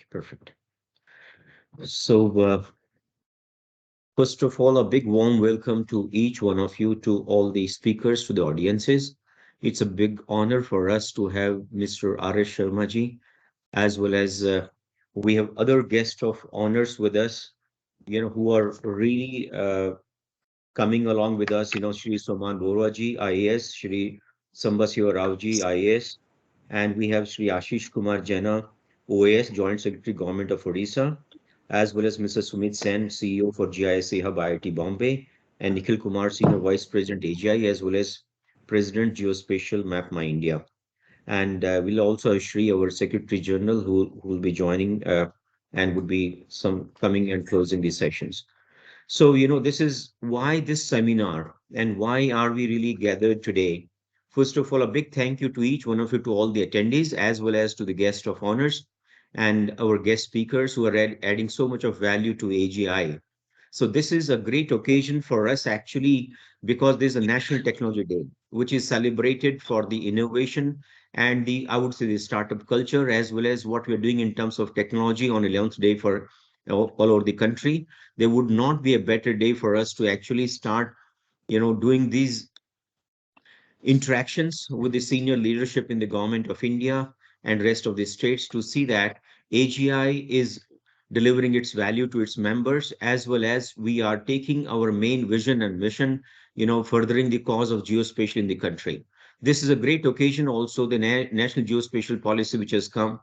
Perfect. So, first of all, a big warm welcome to each one of you, to all the speakers, to the audiences. It's a big honor for us to have Mr. R.S. Sharma ji, as well as we have other guests of honors with us, who are really coming along with us, Shri Soman Borwa ji, IAS, Shri Sambasiva Rao ji, IAS, and we have Shri Ashish Kumar Jena, OAS, Joint Secretary, Government of Odisha, as well as Mr. Sumit Sen, CEO for GISA Hub IIT Bombay, and Nikhil Kumar, Senior Vice President AGI, as well as President Geospatial Map My India. And we'll also have Shri, our Secretary General, who will be joining and would be some coming and closing these sessions. So, this is why this seminar and why are we really gathered today. First of all, a big thank you to each one of you, to all the attendees, as well as to the guest of honors and our guest speakers who are adding so much of value to AGI. So this is a great occasion for us actually, because there's a National Technology Day, which is celebrated for the innovation and the, I would say, the startup culture, as well as what we're doing in terms of technology on 11th day for all over the country. There would not be a better day for us to actually start, doing these interactions with the senior leadership in the government of India and rest of the states, to see that AGI is delivering its value to its members, as well as we are taking our main vision and mission, furthering the cause of geospatial in the country. This is a great occasion also, the National Geospatial Policy, which has come.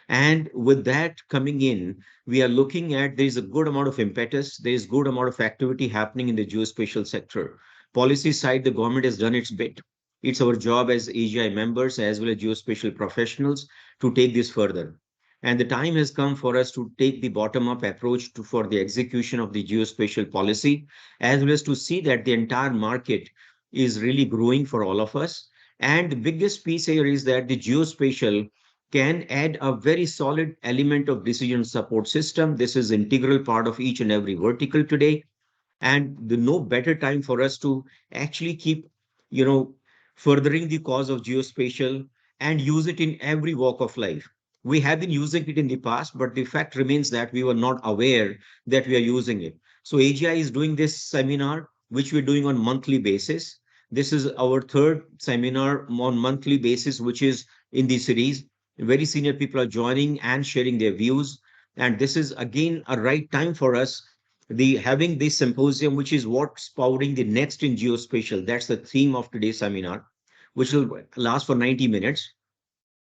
And with that coming in, we are looking at, there is a good amount of impetus, there is good amount of activity happening in the geospatial sector. Policy side, the government has done its bit. It's our job as AGI members as well as geospatial professionals to take this further. And the time has come for us to take the bottom-up approach for the execution of the geospatial policy, as well as to see that the entire market is really growing for all of us. And the biggest piece here is that the geospatial can add a very solid element of decision support system. This is integral part of each and every vertical today. And the no better time for us to actually keep, you know, furthering the cause of geospatial and use it in every walk of life. We have been using it in the past, but the fact remains that we were not aware that we are using it. So AGI is doing this seminar, which we're doing on monthly basis. This is our third seminar on monthly basis, which is in the series. Very senior people are joining and sharing their views. And this is again a right time for us, the having this symposium, which is what's powering the next in geospatial. That's the theme of today's seminar, which will last for 90 minutes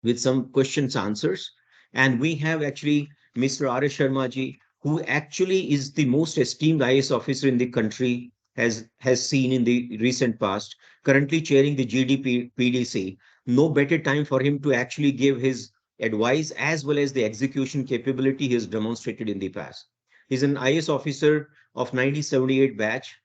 with some questions answers. And we have actually Mr. R. S. Sharma ji, who actually is the most esteemed IAS officer in the country, has seen in the recent past, currently chairing the GDPDC. No better time for him to actually give his advice as well as the execution capability he has demonstrated in the past. He's an IAS officer of 1978 batch.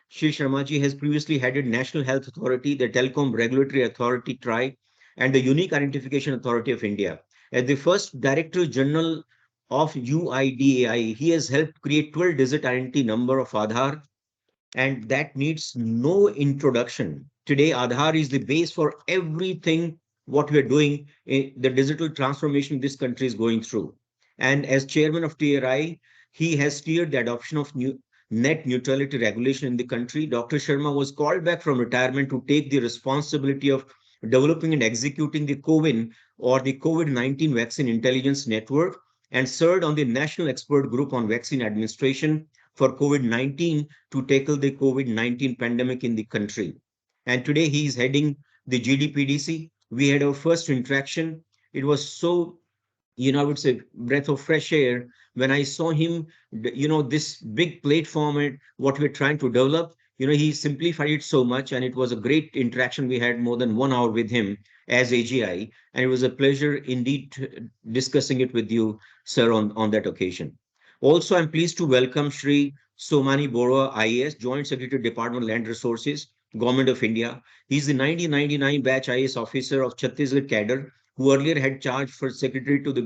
Shri Sharmaji has previously headed National Health Authority, the Telecom Regulatory Authority TRI, and the Unique Identification Authority of India. As the first Director General of UIDAI, he has helped create 12-digit identity number of Aadhaar, and that needs no introduction. Today, Aadhaar is the base for everything what we are doing in the digital transformation this country is going through. And as chairman of TRI, he has steered the adoption of net neutrality regulation in the country. Dr. Sharma was called back from retirement to take the responsibility of developing and executing the COVID or the COVID-19 Vaccine Intelligence Network, and served on the National Expert Group on Vaccine Administration for COVID-19 to tackle the COVID-19 pandemic in the country. And today he is heading the GDPDC. We had our first interaction. It was so, I would say, breath of fresh air when I saw him, this big platform and what we're trying to develop. He simplified it so much, and it was a great interaction. We had more than 1 hour with him as AGI, and it was a pleasure indeed discussing it with you, sir, on that occasion. Also, I'm pleased to welcome Shri Somani Borwa, IAS, Joint Secretary, Department of Land Resources, Government of India. He's the 1999 batch IAS officer of Chhattisgarh cadre, who earlier had charge for secretary to the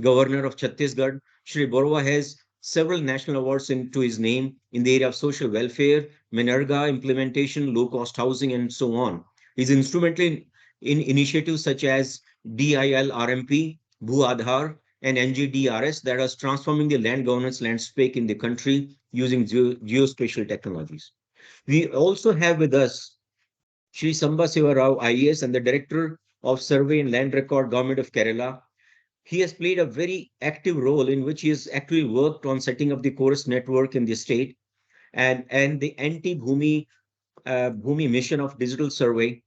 governor of Chhattisgarh. Shri Borwa has several national awards into his name in the area of social welfare, Minerga implementation, low-cost housing, and so on. He's instrumental in initiatives such as DIL RMP, Bhu Aadhaar, and NGDRS that is transforming the land governance landscape in the country using geospatial technologies. We also have with us Shri Samba Siva Rao, IAS, and the Director of Survey and Land Record, Government of Kerala. He has played a very active role in which he has actually worked on setting up the Chorus network in the state and the Bhumi mission of digital survey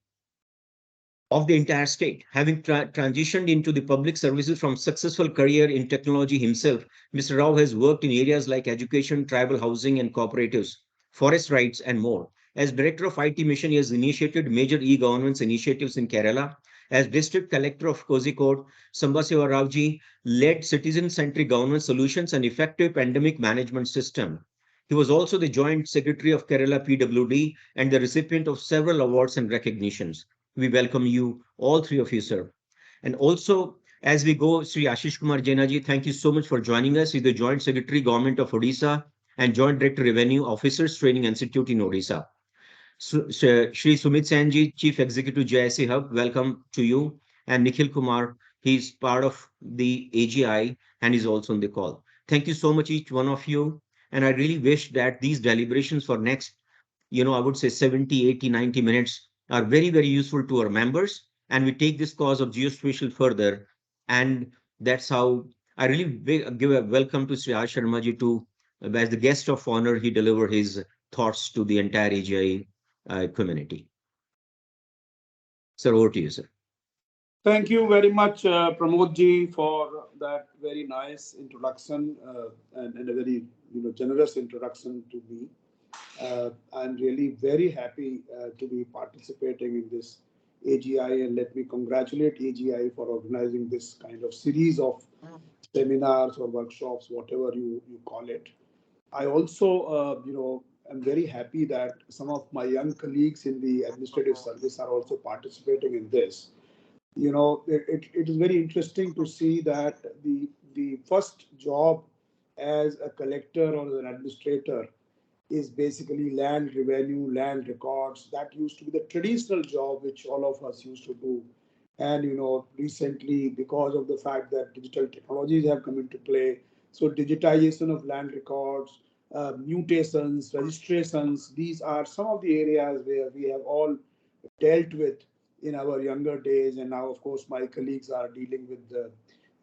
of the entire state. Having transitioned into the public services from successful career in technology himself, Mr. Rao has worked in areas like education, tribal housing and cooperatives, forest rights, and more. As Director of IT Mission, he has initiated major e-governance initiatives in Kerala. As District Collector of Kozhikode, Sambasiva Raoji led citizen-centric governance solutions and effective pandemic management system. He was also the Joint Secretary of Kerala PWD and the recipient of several awards and recognitions. We welcome you, all three of you, sir. And also, as we go, Sri Ashish Kumar Jainaji, thank you so much for joining us. He's the Joint Secretary, Government of Odisha and Joint Director, Revenue Officers Training Institute in Odisha. Shri Sumit Senji, Chief Executive, JIC Hub, welcome to you. And Nikhil Kumar, he's part of the AGI and is also on the call. Thank you so much, each one of you. And I really wish that these deliberations for next, I would say 70, 80, 90 minutes are very, very useful to our members. And we take this cause of geospatial further. And that's how I really give a welcome to Sri Ash Sharmaji to, as the guest of honor, he delivered his thoughts to the entire AGI community. Sir, over to you, sir. Thank you very much, Pramod ji, for that very nice introduction and a very generous introduction to me. I'm really very happy to be participating in this AGI, and let me congratulate AGI for organizing this kind of series of seminars or workshops, whatever you call it. I also, am very happy that some of my young colleagues in the administrative service are also participating in this. It is very interesting to see that the first job as a collector or as an administrator is basically land revenue, land records. That used to be the traditional job which all of us used to do. And recently, because of the fact that digital technologies have come into play, so digitization of land records, mutations, registrations, these are some of the areas where we have all dealt with in our younger days, and now of course my colleagues are dealing with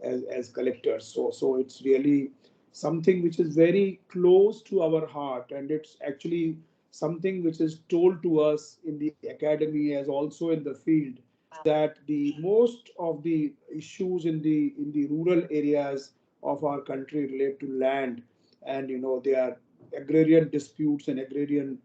as collectors. So it's really something which is very close to our heart, and it's actually something which is told to us in the academy as also in the field, that the most of the issues in the rural areas of our country relate to land, and they are agrarian disputes and agrarian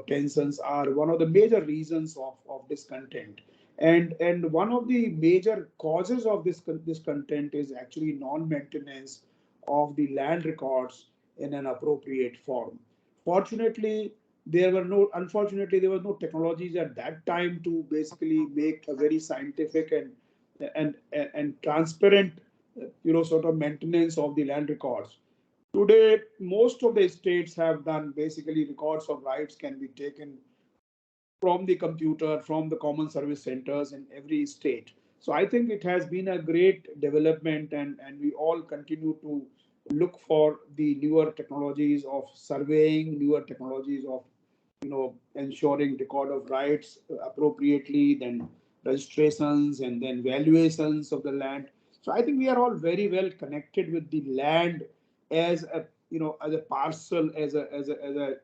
tensions are one of the major reasons of discontent, and one of the major causes of this discontent is actually non-maintenance of the land records in an appropriate form. Fortunately, unfortunately, there was no technologies at that time to basically make a very scientific and transparent, sort of maintenance of the land records. Today, most of the states have done basically records of rights can be taken from the computer, from the common service centers in every state. So I think it has been a great development, and we all continue to look for the newer technologies of surveying, newer technologies of ensuring record of rights appropriately, then registrations, and then valuations of the land. So I think we are all very well connected with the land as a as a parcel, as a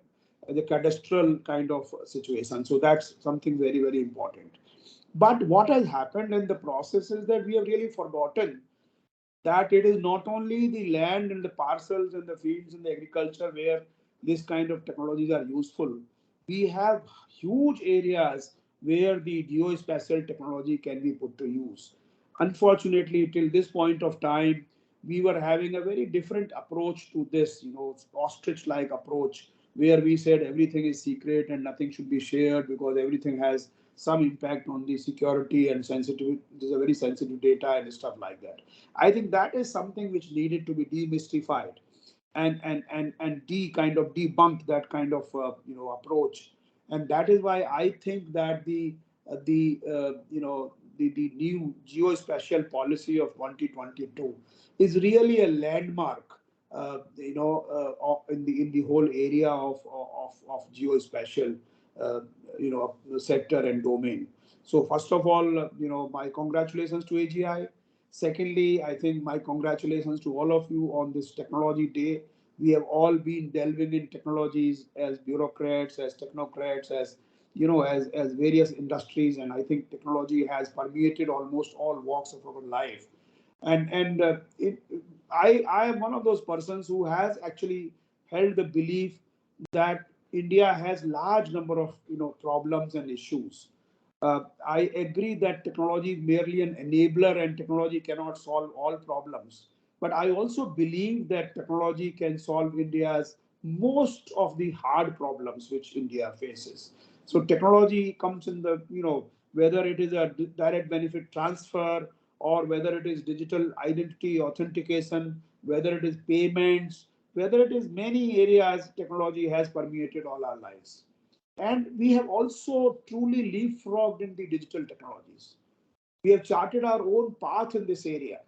cadastral kind of situation. So that's something very, very important. But what has happened in the process is that we have really forgotten that it is not only the land and the parcels and the fields and the agriculture where this kind of technologies are useful. We have huge areas where the geospatial technology can be put to use. Unfortunately, till this point of time, we were having a very different approach to this, ostrich-like approach, where we said everything is secret and nothing should be shared because everything has some impact on the security and sensitive. This is a very sensitive data and stuff like that. I think that is something which needed to be demystified and kind of debunk that kind of approach. And that is why I think that the new geospatial policy of 2022 is really a landmark, in the whole area of geospatial, uh, sector and domain. So first of all, my congratulations to AGI. Secondly, I think my congratulations to all of you on this technology day. We have all been delving in technologies as bureaucrats, as technocrats, as various industries, and I think technology has permeated almost all walks of our life. I am one of those persons who has actually held the belief that India has large number of problems and issues. I agree that technology is merely an enabler and technology cannot solve all problems. But I also believe that technology can solve India's most of the hard problems which India faces. So technology comes in the, whether it is a direct benefit transfer or whether it is digital identity authentication, whether it is payments, whether it is many areas, technology has permeated all our lives. And we have also truly leapfrogged in the digital technologies. We have charted our own path in this area.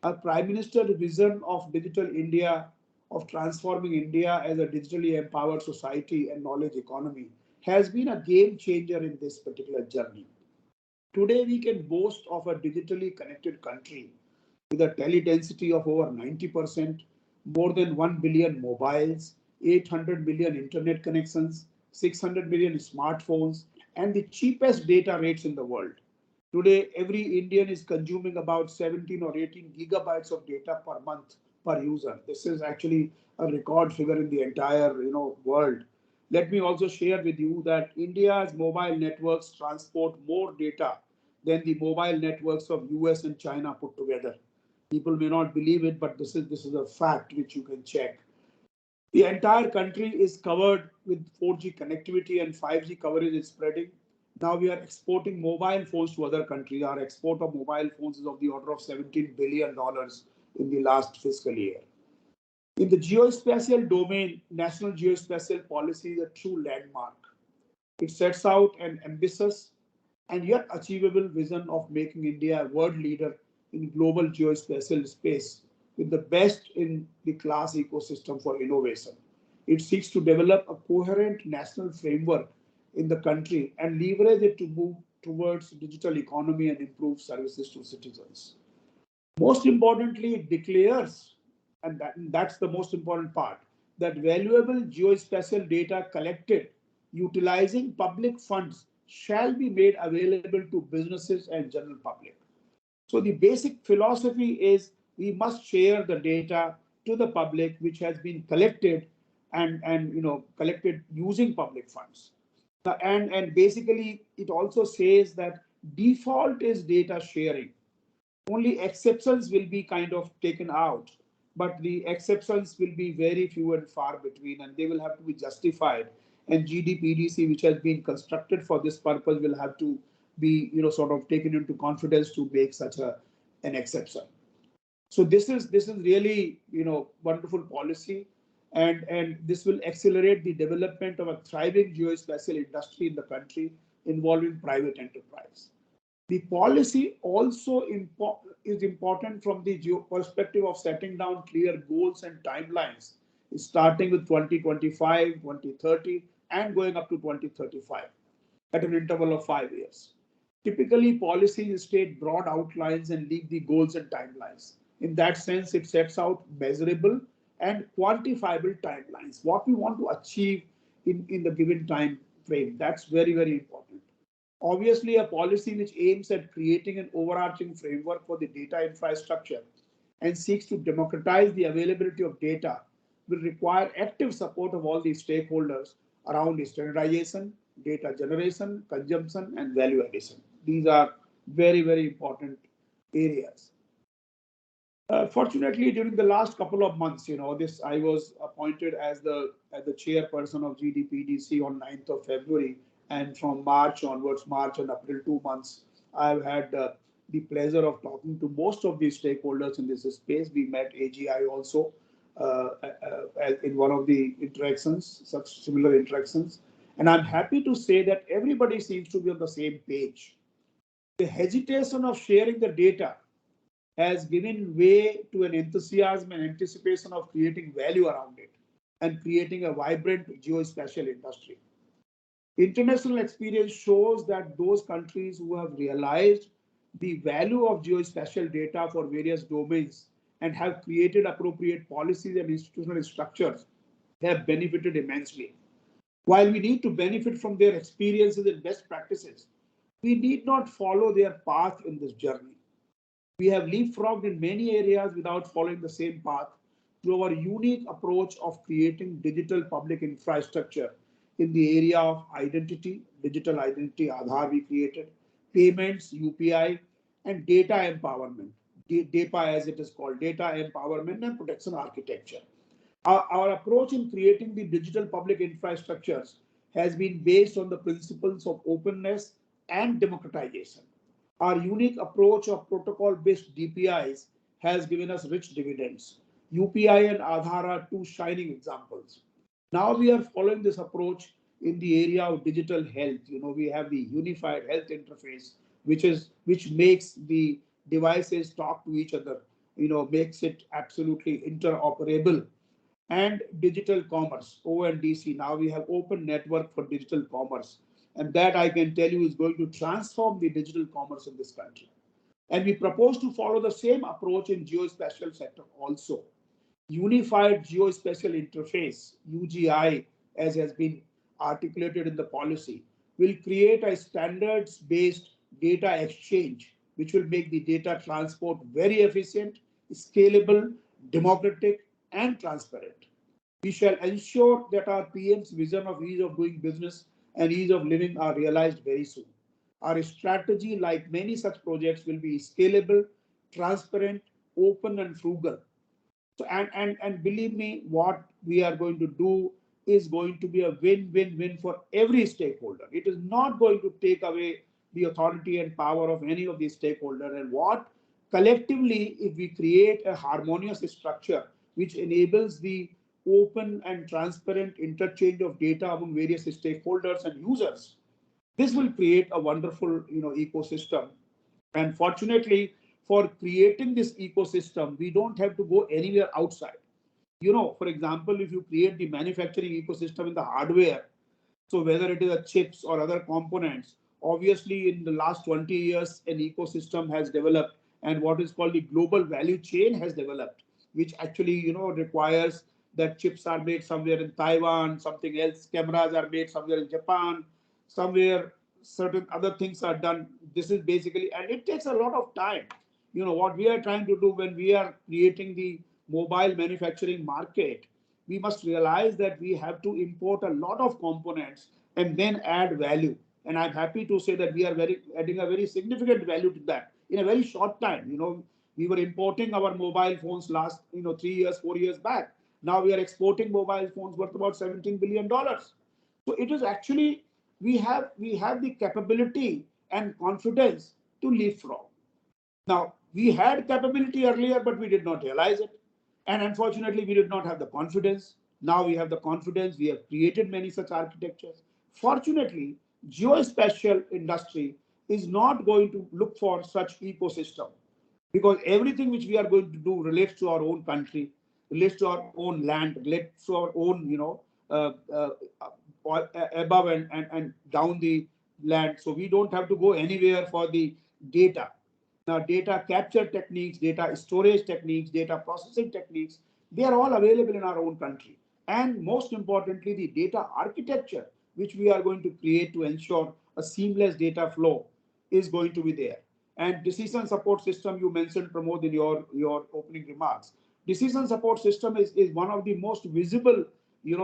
Our Prime Minister's vision of digital India, of transforming India as a digitally empowered society and knowledge economy, has been a game changer in this particular journey. Today, we can boast of a digitally connected country with a tele density of over 90%, more than 1 billion mobiles, 800 million internet connections, 600 million smartphones, and the cheapest data rates in the world. Today, every Indian is consuming about 17 or 18 gigabytes of data per month per user. This is actually a record figure in the entire world. Let me also share with you that India's mobile networks transport more data than the mobile networks of US and China put together. People may not believe it, but this is a fact which you can check. The entire country is covered with 4G connectivity and 5G coverage is spreading. Now we are exporting mobile phones to other countries. Our export of mobile phones is of the order of $17 billion in the last fiscal year. In the geospatial domain, National Geospatial Policy is a true landmark. It sets out an ambitious and yet achievable vision of making India a world leader in global geospatial space with the best in the class ecosystem for innovation. It seeks to develop a coherent national framework in the country and leverage it to move towards digital economy and improve services to citizens. Most importantly, it declares, and that's the most important part, that valuable geospatial data collected utilizing public funds shall be made available to businesses and general public. So the basic philosophy is we must share the data to the public which has been collected and collected using public funds. And basically it also says that default is data sharing. Only exceptions will be kind of taken out, but the exceptions will be very few and far between, and they will have to be justified. And GDPDC, which has been constructed for this purpose, will have to be, sort of taken into confidence to make such an exception. So this is really, wonderful policy, and this will accelerate the development of a thriving geospatial industry in the country involving private enterprise. The policy also is important from the perspective of setting down clear goals and timelines, starting with 2025, 2030, and going up to 2035 at an interval of 5 years. Typically, policies state broad outlines and leave the goals and timelines. In that sense, it sets out measurable and quantifiable timelines, what we want to achieve in the given time frame. That's very, very important. Obviously, a policy which aims at creating an overarching framework for the data infrastructure and seeks to democratize the availability of data will require active support of all the stakeholders around standardization, data generation, consumption, and value addition. These are very, very important areas. Fortunately, during the last couple of months, this I was appointed as the chairperson of GDPDC on 9th of February, and from March onwards, March and April, 2 months, I've had the pleasure of talking to most of the stakeholders in this space. We met AGI also in one of the interactions, such similar interactions, and I'm happy to say that everybody seems to be on the same page. The hesitation of sharing the data has given way to an enthusiasm and anticipation of creating value around it and creating a vibrant geospatial industry. International experience shows that those countries who have realized the value of geospatial data for various domains and have created appropriate policies and institutional structures have benefited immensely. While we need to benefit from their experiences and best practices, we need not follow their path in this journey. We have leapfrogged in many areas without following the same path through our unique approach of creating digital public infrastructure in the area of identity, digital identity, Aadhaar we created, payments, UPI, and data empowerment, DAPA as it is called, data empowerment and protection architecture. Our approach in creating the digital public infrastructures has been based on the principles of openness and democratization. Our unique approach of protocol-based DPIs has given us rich dividends. UPI and Aadhaar are two shining examples. Now we are following this approach in the area of digital health. We have the unified health interface, which makes the devices talk to each other, makes it absolutely interoperable. And digital commerce, ONDC. Now we have open network for digital commerce. And that I can tell you is going to transform the digital commerce in this country. And we propose to follow the same approach in geospatial sector also. Unified Geospatial Interface, UGI, as has been articulated in the policy, will create a standards-based data exchange, which will make the data transport very efficient, scalable, democratic, and transparent. We shall ensure that our PM's vision of ease of doing business and ease of living are realized very soon. Our strategy, like many such projects, will be scalable, transparent, open, and frugal. So, and believe me, what we are going to do is going to be a win-win-win for every stakeholder. It is not going to take away the authority and power of any of these stakeholders. And what collectively, if we create a harmonious structure which enables the open and transparent interchange of data among various stakeholders and users, this will create a wonderful, ecosystem. And fortunately, for creating this ecosystem, we don't have to go anywhere outside. For example, if you create the manufacturing ecosystem in the hardware, so whether it is a chips or other components, obviously in the last 20 years, an ecosystem has developed and what is called the global value chain has developed, which actually, requires that chips are made somewhere in Taiwan, something else, cameras are made somewhere in Japan, somewhere certain other things are done. This is basically, and it takes a lot of time. What we are trying to do when we are creating the mobile manufacturing market, we must realize that we have to import a lot of components and then add value. And I'm happy to say that we are adding a very significant value to that in a very short time. We were importing our mobile phones last, 3 years, 4 years back. Now we are exporting mobile phones worth about $17 billion. So it is actually, we have the capability and confidence to leapfrog. Now, we had capability earlier, but we did not realize it. And unfortunately, we did not have the confidence. Now we have the confidence. We have created many such architectures. Fortunately, geospatial industry is not going to look for such ecosystem because everything which we are going to do relates to our own country, relates to our own land, relates to our own, uh, uh, above and down the land. So we don't have to go anywhere for the data. Now, data capture techniques, data storage techniques, data processing techniques, they are all available in our own country. And most importantly, the data architecture, which we are going to create to ensure a seamless data flow, is going to be there. And decision support system, you mentioned, Pramod, in your opening remarks. Decision support system is one of the most visible,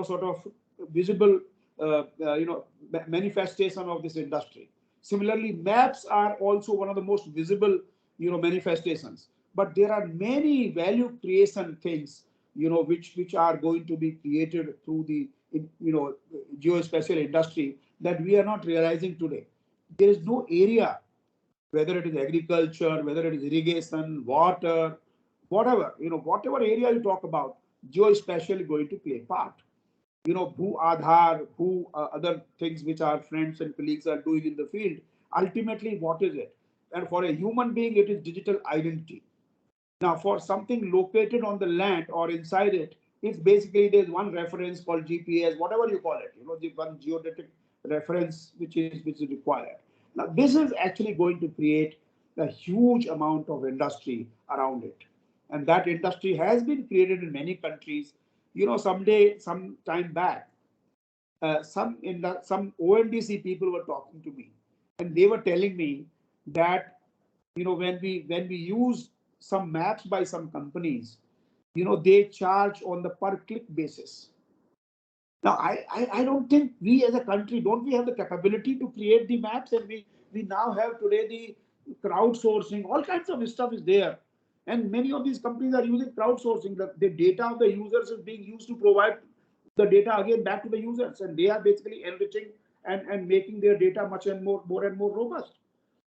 sort of visible, manifestation of this industry. Similarly, maps are also one of the most visible, manifestations. But there are many value creation things, which are going to be created through the, geospatial industry that we are not realizing today. There is no area, whether it is agriculture, whether it is irrigation, water, whatever, whatever area you talk about, geospatial is going to play a part. Who Aadhaar, who other things which our friends and colleagues are doing in the field. Ultimately, what is it? and for a human being, it is digital identity. Now, for something located on the land or inside it, it's basically there's one reference called GPS, whatever you call it, the one geodetic reference which is required. Now, this is actually going to create a huge amount of industry around it, and that industry has been created in many countries. Some time back, some ONDC people were talking to me, and they were telling me that when we use some maps by some companies, they charge on the per click basis. Now, I don't think we as a country, don't we have the capability to create the maps, and we now have today the crowdsourcing, all kinds of stuff is there. And many of these companies are using crowdsourcing. The data of the users is being used to provide the data again back to the users, and they are basically enriching and making their data much and more robust.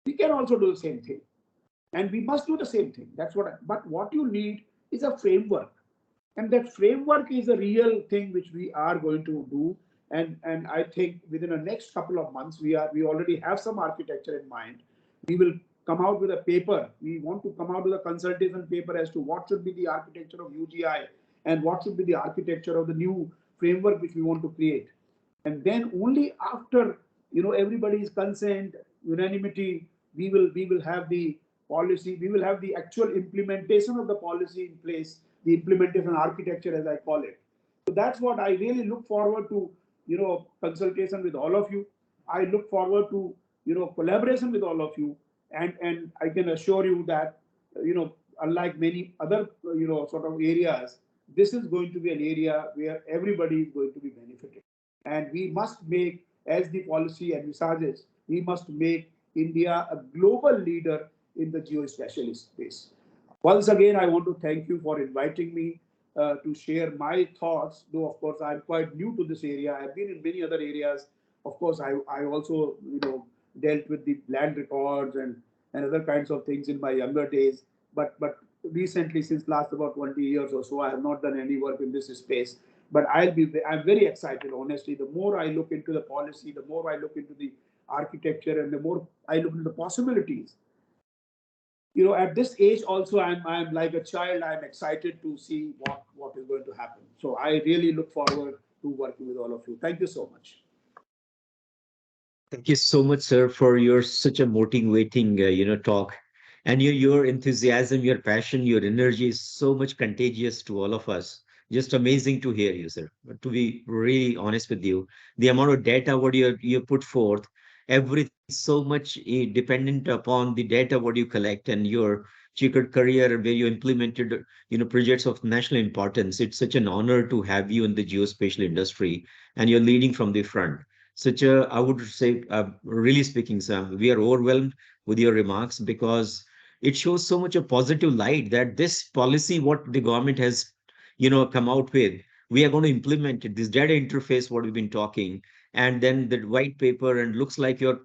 We can also do the same thing, and we must do the same thing. But what you need is a framework, and that framework is a real thing which we are going to do. And I think within the next couple of months, we already have some architecture in mind. We will come out with a paper. We want to come out with a consultation paper as to what should be the architecture of UGI and what should be the architecture of the new framework which we want to create. And then only after everybody's consent, unanimity, we will have the policy. We will have the actual implementation of the policy in place, the implementation architecture, as I call it. So that's what I really look forward to, consultation with all of you. I look forward to, collaboration with all of you. And I can assure you that, unlike many other, sort of areas, this is going to be an area where everybody is going to be benefited. And we must make, as the policy envisages, we must make India a global leader in the geospatial space. Once again, I want to thank you for inviting me to share my thoughts, though, of course, I'm quite new to this area. I've been in many other areas. Of course, I also, dealt with the land records and other kinds of things in my younger days. But recently, since last about 20 years or so, I have not done any work in this space. But I'm very excited, honestly. The more I look into the policy, the more I look into the architecture, and the more I look into the possibilities. At this age also, I'm like a child. I'm excited to see what is going to happen. So I really look forward to working with all of you. Thank you so much. Thank you so much, sir, for your such a motivating, talk. And your enthusiasm, your passion, your energy is so much contagious to all of us. Just amazing to hear you, sir. But to be really honest with you, the amount of data what you put forth, everything is so much dependent upon the data what you collect and your checkered career where you implemented, projects of national importance. It's such an honor to have you in the geospatial industry, and you're leading from the front. Such a, I would say, really speaking, Sam, we are overwhelmed with your remarks because it shows so much a positive light that this policy, what the government has, come out with, we are going to implement it. This data interface, what we've been talking, and then the white paper, and looks like you're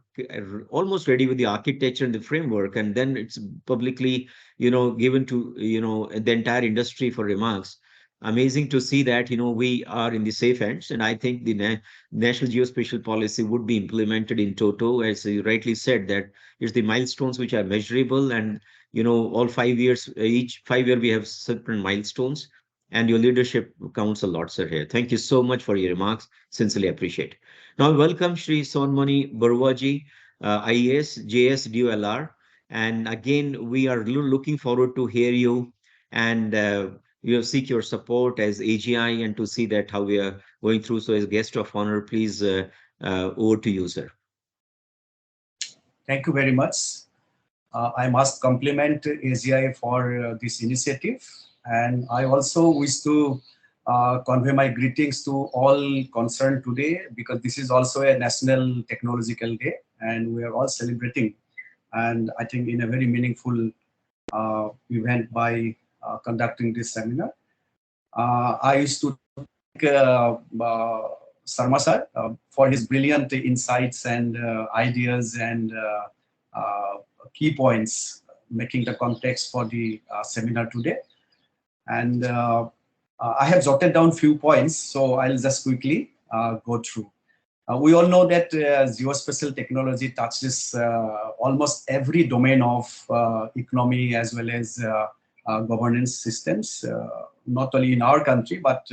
almost ready with the architecture and the framework, and then it's publicly, given to, the entire industry for remarks. Amazing to see that, we are in the safe hands, and I think the National Geospatial Policy would be implemented in toto, as you rightly said, that it's the milestones which are measurable, and all 5 years, each 5 year we have certain milestones, and your leadership counts a lot, sir. Here, thank you so much for your remarks. Sincerely appreciate. Now, welcome Shri Sonmani Barwaji, IAS, JS, DOLR, and again we are looking forward to hear you and. We will seek your support as AGI and to see that how we are going through. So as guest of honor, please over to you, sir. Thank you very much. I must compliment AGI for this initiative. And I also wish to convey my greetings to all concerned today, because this is also a National Technological Day and we are all celebrating. And I think in a very meaningful event by conducting this seminar. I used to thank Sarma sir for his brilliant insights and ideas and key points, making the context for the seminar today. And I have jotted down few points, so I'll just quickly go through. We all know that geospatial technology touches almost every domain of economy as well as governance systems, not only in our country, but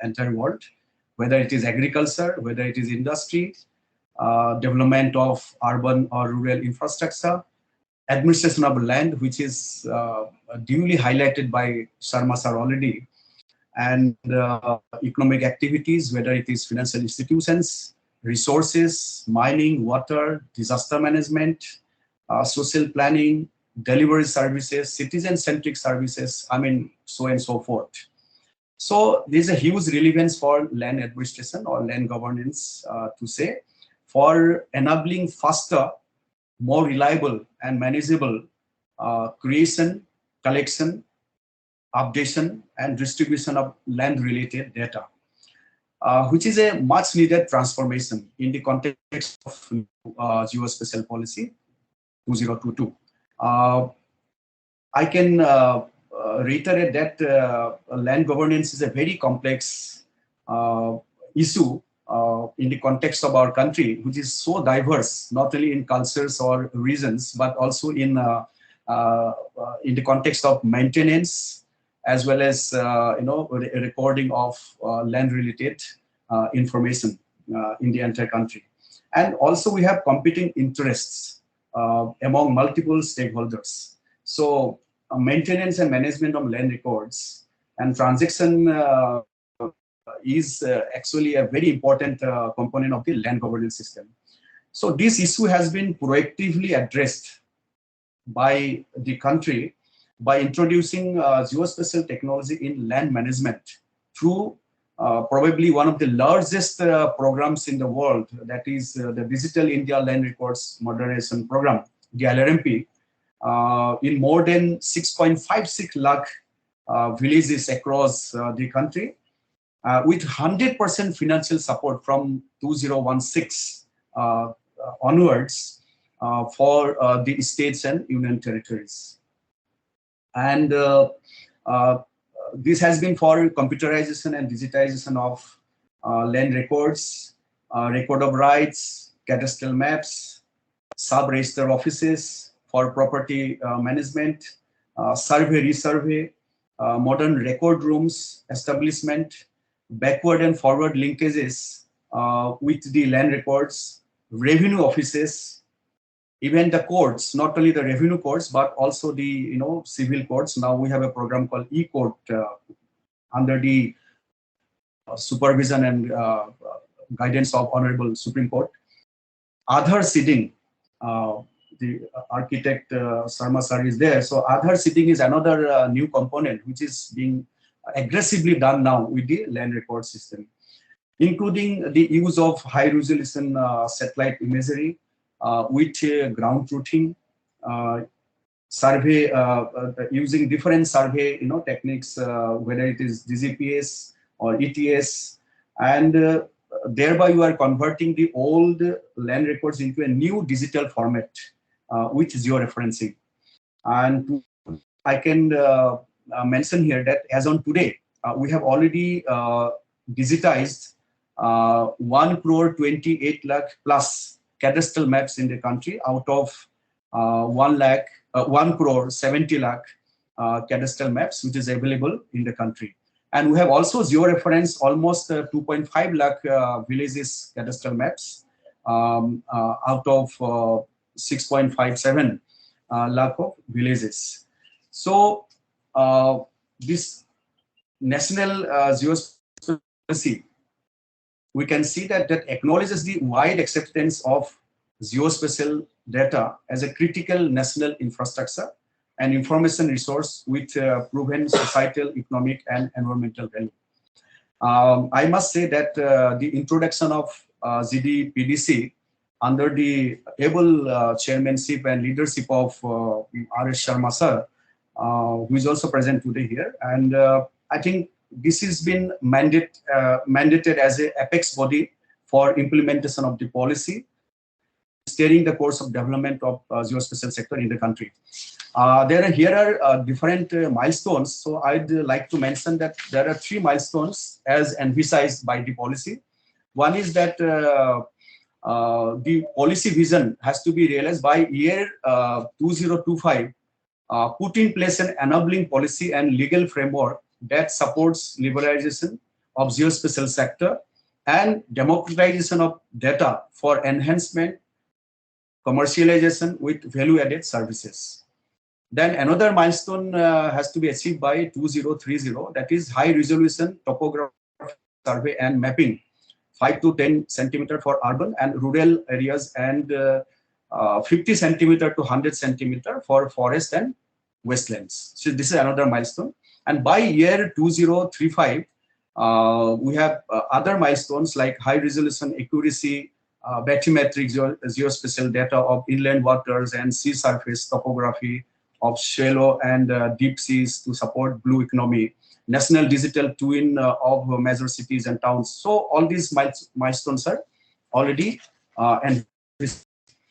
entire world, whether it is agriculture, whether it is industry, development of urban or rural infrastructure, administration of land, which is duly highlighted by Sharma sir already, and economic activities, whether it is financial institutions, resources, mining, water, disaster management, social planning, delivery services, citizen-centric services, I mean, so and so forth. So there's a huge relevance for land administration or land governance to say, for enabling faster, more reliable and manageable creation, collection, updation and distribution of land-related data, which is a much-needed transformation in the context of Geospatial Policy 2022. I can reiterate that land governance is a very complex issue in the context of our country, which is so diverse, not only in cultures or regions, but also in the context of maintenance, as well as recording of land-related information in the entire country. And also we have competing interests among multiple stakeholders. So maintenance and management of land records and transaction is actually a very important component of the land governance system. So this issue has been proactively addressed by the country by introducing geospatial technology in land management through probably one of the largest programs in the world, that is the Digital India Land Records Modernization Program, the LRMP, in more than 6.56 lakh villages across the country, with 100% financial support from 2016 onwards for the states and union territories. And this has been for computerization and digitization of land records, record of rights, cadastral maps, sub-register offices for property management, survey, resurvey, modern record rooms establishment, backward and forward linkages with the land records, revenue offices, even the courts, not only the revenue courts, but also the civil courts. Now we have a program called e-court under the supervision and guidance of Honorable Supreme Court. Aadhaar seeding, the architect Sharma sir is there. So Aadhaar seeding is another new component which is being aggressively done now with the land record system, including the use of high resolution satellite imagery with ground truthing, survey using different survey techniques, whether it is DGPS or ETS, and thereby you are converting the old land records into a new digital format with georeferencing. And I can mention here that as on today, we have already digitized 1,28 lakh plus cadastral maps in the country out of 1,70 lakh cadastral maps, which is available in the country. And we have also georeferenced almost 2.5 lakh villages cadastral maps out of 6.57 lakh of villages. So this National Geospatial Policy, we can see that acknowledges the wide acceptance of geospatial data as a critical national infrastructure and information resource with proven societal, economic, and environmental value. I must say that the introduction of GDPDC under the able chairmanship and leadership of R.S. Sharma sir, who is also present today here, and I think this has been mandated as an apex body for implementation of the policy, steering the course of development of geospatial sector in the country. Here are different milestones. So I'd like to mention that there are 3 milestones as envisaged by the policy. One is that the policy vision has to be realized by year 2025, put in place an enabling policy and legal framework that supports liberalization of geospatial sector and democratization of data for enhancement, commercialization with value-added services. Then another milestone has to be achieved by 2030, that is high-resolution topographic survey and mapping, 5 to 10 centimeter for urban and rural areas, and 50 centimeter to 100 centimeter for forest and wastelands. So this is another milestone. And by year 2035, we have other milestones like high resolution accuracy, bathymetric geospatial data of inland waters and sea surface topography of shallow and deep seas to support blue economy, national digital twin of major cities and towns. So all these milestones are already and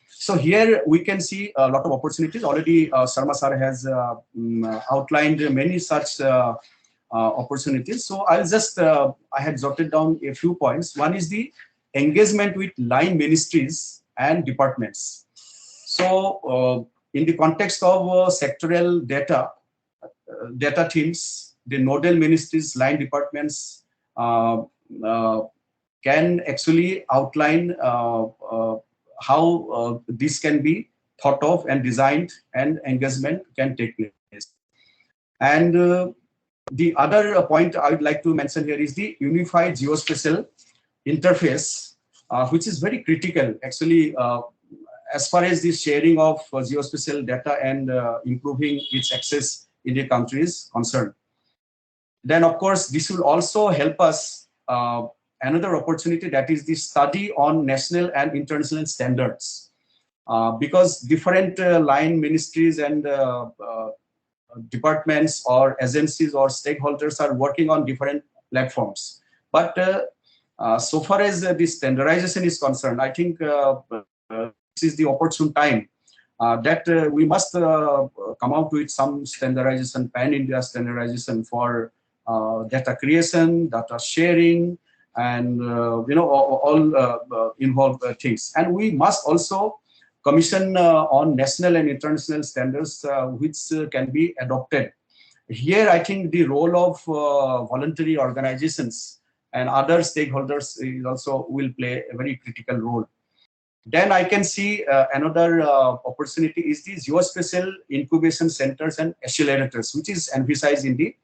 so here we can see a lot of opportunities. Already Sharma sir has outlined many such opportunities. So I'll just, I had jotted down a few points. One is the engagement with line ministries and departments. So in the context of sectoral data teams, the nodal ministries, line departments can actually outline how this can be thought of and designed and engagement can take place. And the other point I would like to mention here is the unified geospatial interface, which is very critical actually as far as the sharing of geospatial data and improving its access in the country is concerned. Then of course, this will also help us another opportunity, that is the study on national and international standards, because different line ministries and departments or agencies or stakeholders are working on different platforms. But so far as the standardization is concerned, I think this is the opportune time that we must come out with some standardization, pan-India standardization for data creation, data sharing, and all involved things. And we must also commission on national and international standards which can be adopted. Here, I think the role of voluntary organizations and other stakeholders is also will play a very critical role. Then I can see another opportunity is the geospatial incubation centers and accelerators, which is emphasized in the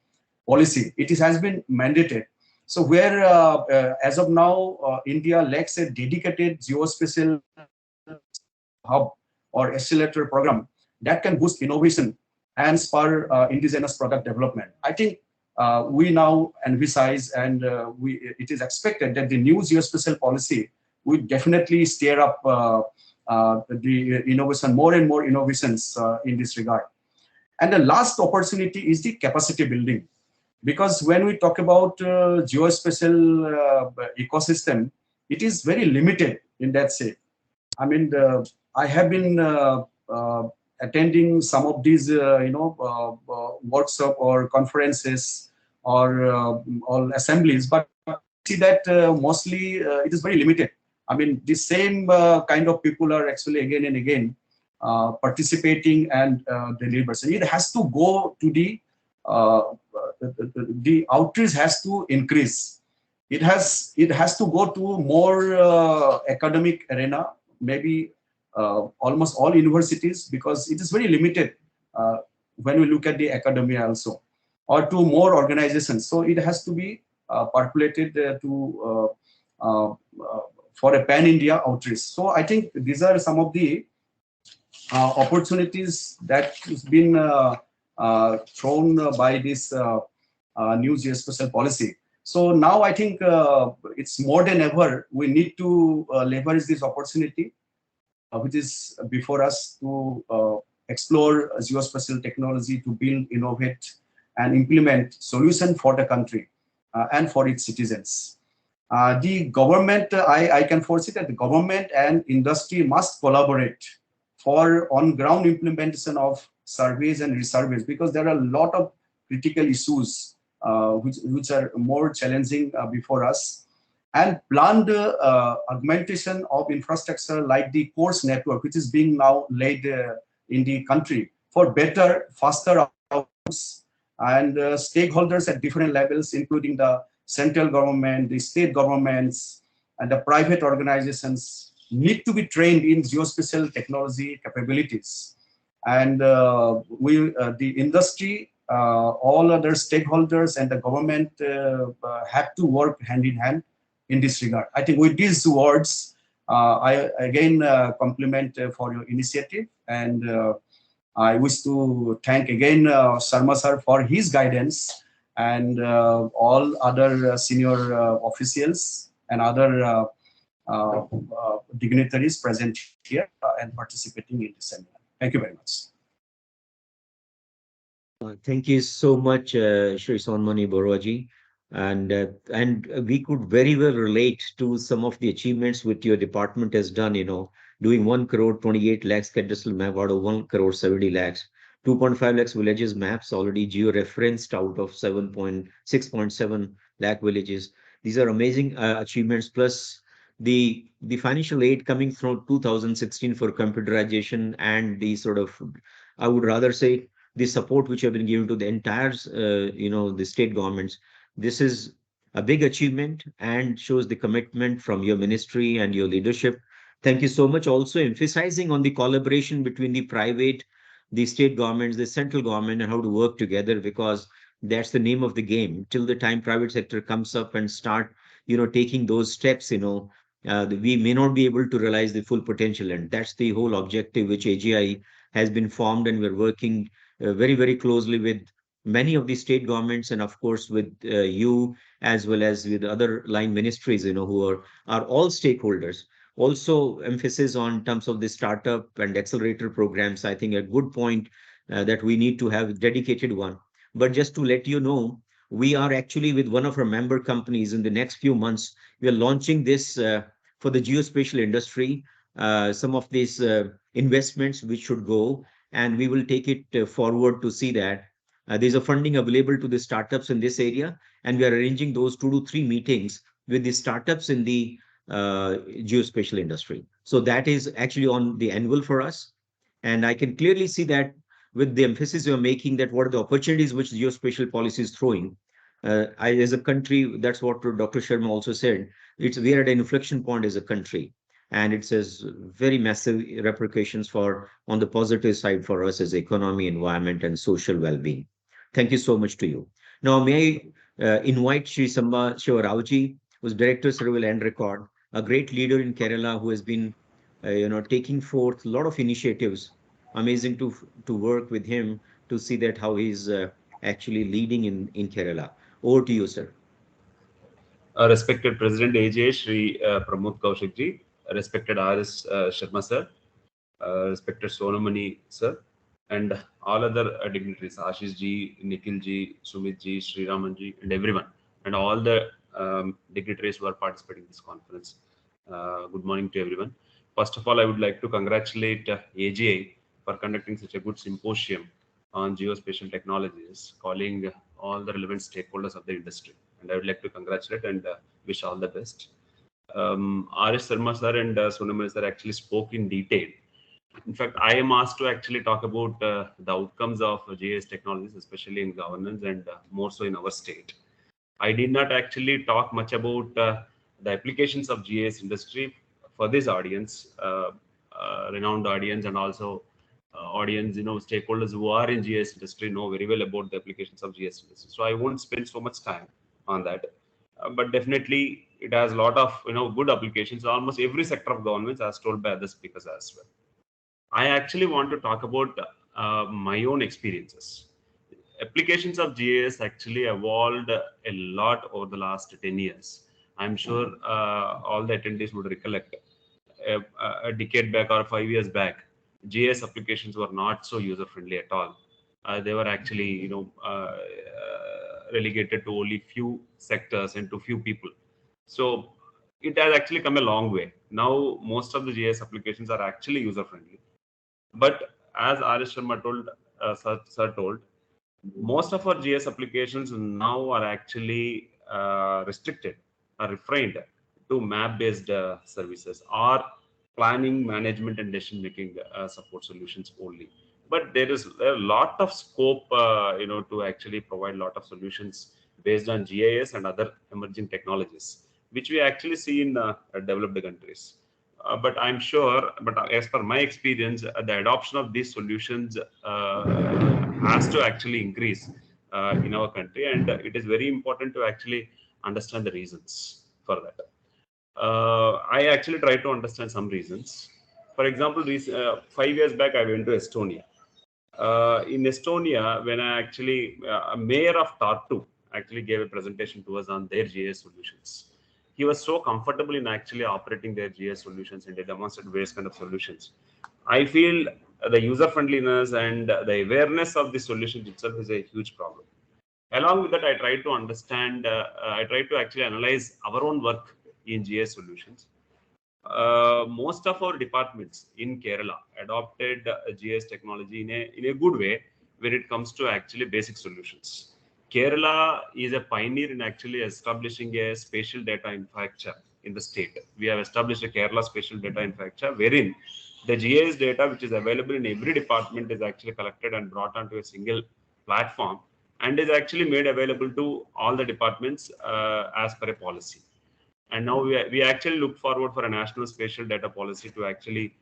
policy. It has been mandated. So where as of now, India lacks a dedicated geospatial hub or accelerator program that can boost innovation and spur indigenous product development. I think we now emphasize, and it is expected that the new geospatial policy will definitely steer up the innovation, more and more innovations in this regard. And the last opportunity is the capacity building, because when we talk about geospatial ecosystem, it is very limited in that say. I mean, I have been attending some of these, workshop or conferences or assemblies, but see that mostly it is very limited. I mean, the same kind of people are actually again and again participating and delivering. So it has to go to the outreach has to increase. It has to go to more academic arena, maybe almost all universities, because it is very limited when we look at the academia also, or to more organizations. So it has to be populated for a pan-India outreach. So I think these are some of the opportunities that has been thrown by this new geospatial policy. So now I think it's more than ever we need to leverage this opportunity which is before us to explore geospatial technology to build, innovate, and implement solutions for the country and for its citizens. The government, I can foresee that the government and industry must collaborate for on-ground implementation of surveys and resurveys, because there are a lot of critical issues which are more challenging before us. and planned augmentation of infrastructure like the course network, which is being now laid in the country for better, faster outcomes. And stakeholders at different levels, including the central government, the state governments, and the private organizations, need to be trained in geospatial technology capabilities. And the industry, all other stakeholders, and the government have to work hand in hand in this regard. I think with these words, I again compliment for your initiative, and I wish to thank again Sharma sir for his guidance, and all other senior officials and other dignitaries present here and participating in the seminar. Thank you very much. Thank you so much, Shri Sonmani Boroji. And we could very well relate to some of the achievements which your department has done, doing 1 crore 28 lakhs cadastral map out of 1 crore 70 lakhs, 2.5 lakhs villages maps already geo-referenced out of 6.7 lakh villages. These are amazing achievements, plus the financial aid coming from 2016 for computerization and the sort of, I would rather say, the support which have been given to the entire, the state governments. This is a big achievement and shows the commitment from your ministry and your leadership. Thank you so much. Also emphasizing on the collaboration between the private, the state governments, the central government, and how to work together, because that's the name of the game. Till the time private sector comes up and start, taking those steps, we may not be able to realize the full potential. And that's the whole objective which AGI has been formed, and we're working very, very closely with many of the state governments, and of course with you, as well as with other line ministries, who are all stakeholders. Also, emphasis on terms of the startup and accelerator programs. I think a good point that we need to have a dedicated one. But just to let you know, we are actually with one of our member companies in the next few months. We are launching this for the geospatial industry. Some of these investments which should go, and we will take it forward to see that there's a funding available to the startups in this area, and we are arranging those 2 to 3 meetings with the startups in the geospatial industry. So that is actually on the annual for us, and I can clearly see that with the emphasis you're making, that what are the opportunities which geospatial policy is throwing. As a country, that's what Dr. Sharma also said. We are at an inflection point as a country, and it says very massive repercussions for on the positive side for us as economy, environment, and social well-being. Thank you so much to you. Now, may I invite Sri Samba Shivarauji, who's Director Survey Land Record, a great leader in Kerala who has been, taking forth a lot of initiatives. Amazing to work with him to see that how he's actually leading in Kerala. Over to you, sir. Respected President AJ Shri Pramod Kaushik ji, respected RS Sharma sir, respected Sonamani sir, and all other dignitaries, Ashish ji, Nikhil ji, Sumit ji, Sri Raman ji, and everyone, and all the dignitaries who are participating in this conference. Good morning to everyone. First of all, I would like to congratulate AGI for conducting such a good symposium on geospatial technologies, calling all the relevant stakeholders of the industry. And I would like to congratulate and wish all the best. R.S. Sharma sir and Sonamani sir actually spoke in detail. In fact, I am asked to actually talk about the outcomes of GIS technologies, especially in governance and more so in our state. I did not actually talk much about the applications of GIS industry for this audience, renowned audience, and also audience, stakeholders who are in GIS industry know very well about the applications of GIS industry. So I won't spend so much time on that. But definitely it has a lot of good applications. Almost every sector of government, as told by other speakers as well. I actually want to talk about my own experiences. Applications of GIS actually evolved a lot over the last 10 years. I'm sure all the attendees would recollect a decade back or 5 years back, GIS applications were not so user friendly at all. They were actually, relegated to only few sectors and to few people. So it has actually come a long way. Now most of the GIS applications are actually user friendly. But as R.S. Sharma told, sir told, most of our GIS applications now are actually restricted, are refrained to map-based services or planning, management, and decision-making support solutions only. But there is a lot of scope, to actually provide a lot of solutions based on GIS and other emerging technologies, which we actually see in developed countries. But I'm sure, but as per my experience, the adoption of these solutions has to actually increase in our country, and it is very important to actually understand the reasons for that. I actually try to understand some reasons. For example, 5 years back, I went to Estonia. In Estonia, when I actually, a mayor of Tartu actually gave a presentation to us on their GIS solutions. He was so comfortable in actually operating their GIS solutions, and they demonstrated various kind of solutions. I feel the user friendliness and the awareness of the solution itself is a huge problem. Along with that, I try to understand, I try to actually analyze our own work in GIS solutions. Most of our departments in Kerala adopted GIS technology in a good way when it comes to actually basic solutions. Kerala is a pioneer in actually establishing a spatial data infrastructure in the state. We have established a Kerala spatial data infrastructure wherein the GIS data which is available in every department is actually collected and brought onto a single platform and is actually made available to all the departments as per a policy. And now we actually look forward for a national spatial data policy to actually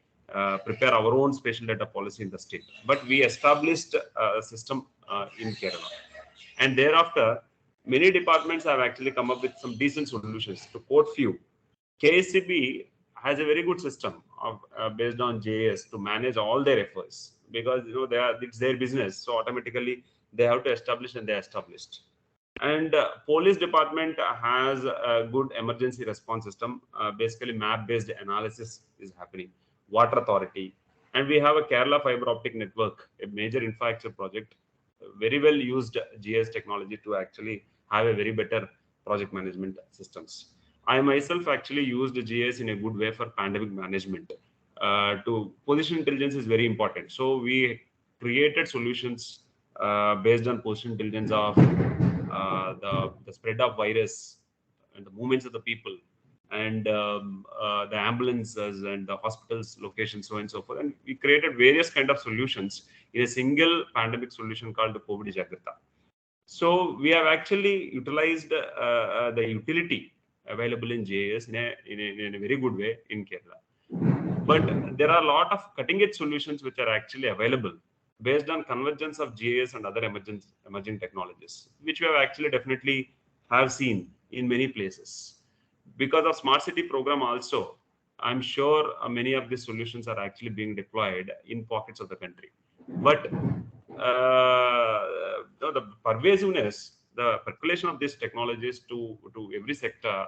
prepare our own spatial data policy in the state. But we established a system in Kerala. And thereafter, many departments have actually come up with some decent solutions. To quote few, KSCB has a very good system of based on JS to manage all their efforts because it's their business. So automatically they have to establish and they are established. And police department has a good emergency response system. Basically, map-based analysis is happening. Water authority, and we have a Kerala fiber optic network, a major infrastructure project, very well used GIS technology to actually have a very better project management systems. I myself actually used GIS in a good way for pandemic management. To position intelligence is very important. So we created solutions based on position intelligence of the spread of virus and the movements of the people and the ambulances and the hospitals location, so on and so forth. And we created various kind of solutions in a single pandemic solution called the COVID Jagrata. So we have actually utilized the utility available in GIS in a very good way in Kerala. But there are a lot of cutting edge solutions which are actually available based on convergence of GIS and other emerging technologies, which we have actually definitely have seen in many places. Because of smart city program also, I'm sure many of these solutions are actually being deployed in pockets of the country. But the pervasiveness, the percolation of these technologies to every sector,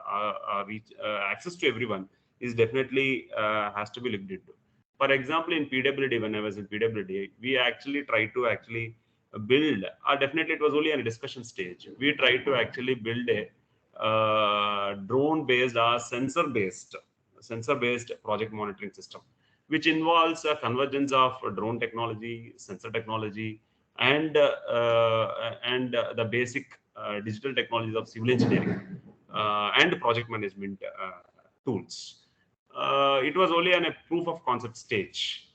access to everyone is definitely has to be looked into. For example, in PWD, when I was in PWD, we actually tried to actually build, definitely it was only on a discussion stage. We tried to actually build a drone-based or sensor-based project monitoring system, which involves a convergence of drone technology, sensor technology, and the basic digital technologies of civil engineering and project management tools. It was only on a proof of concept stage.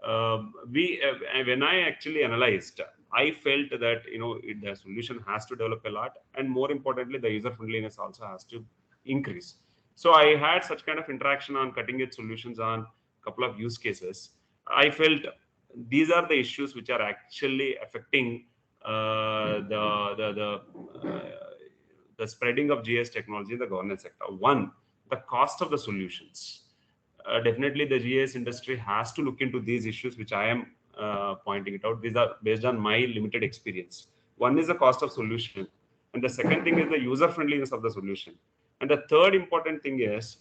When I actually analyzed, I felt that the solution has to develop a lot, and more importantly, the user friendliness also has to increase. So I had such kind of interaction on cutting edge solutions on a couple of use cases. I felt these are the issues which are actually affecting the spreading of GIS technology in the governance sector. One, the cost of the solutions. Definitely the GIS industry has to look into these issues, which I am pointing it out. These are based on my limited experience. One is the cost of solution, and the second thing is the user friendliness of the solution. And the third important thing is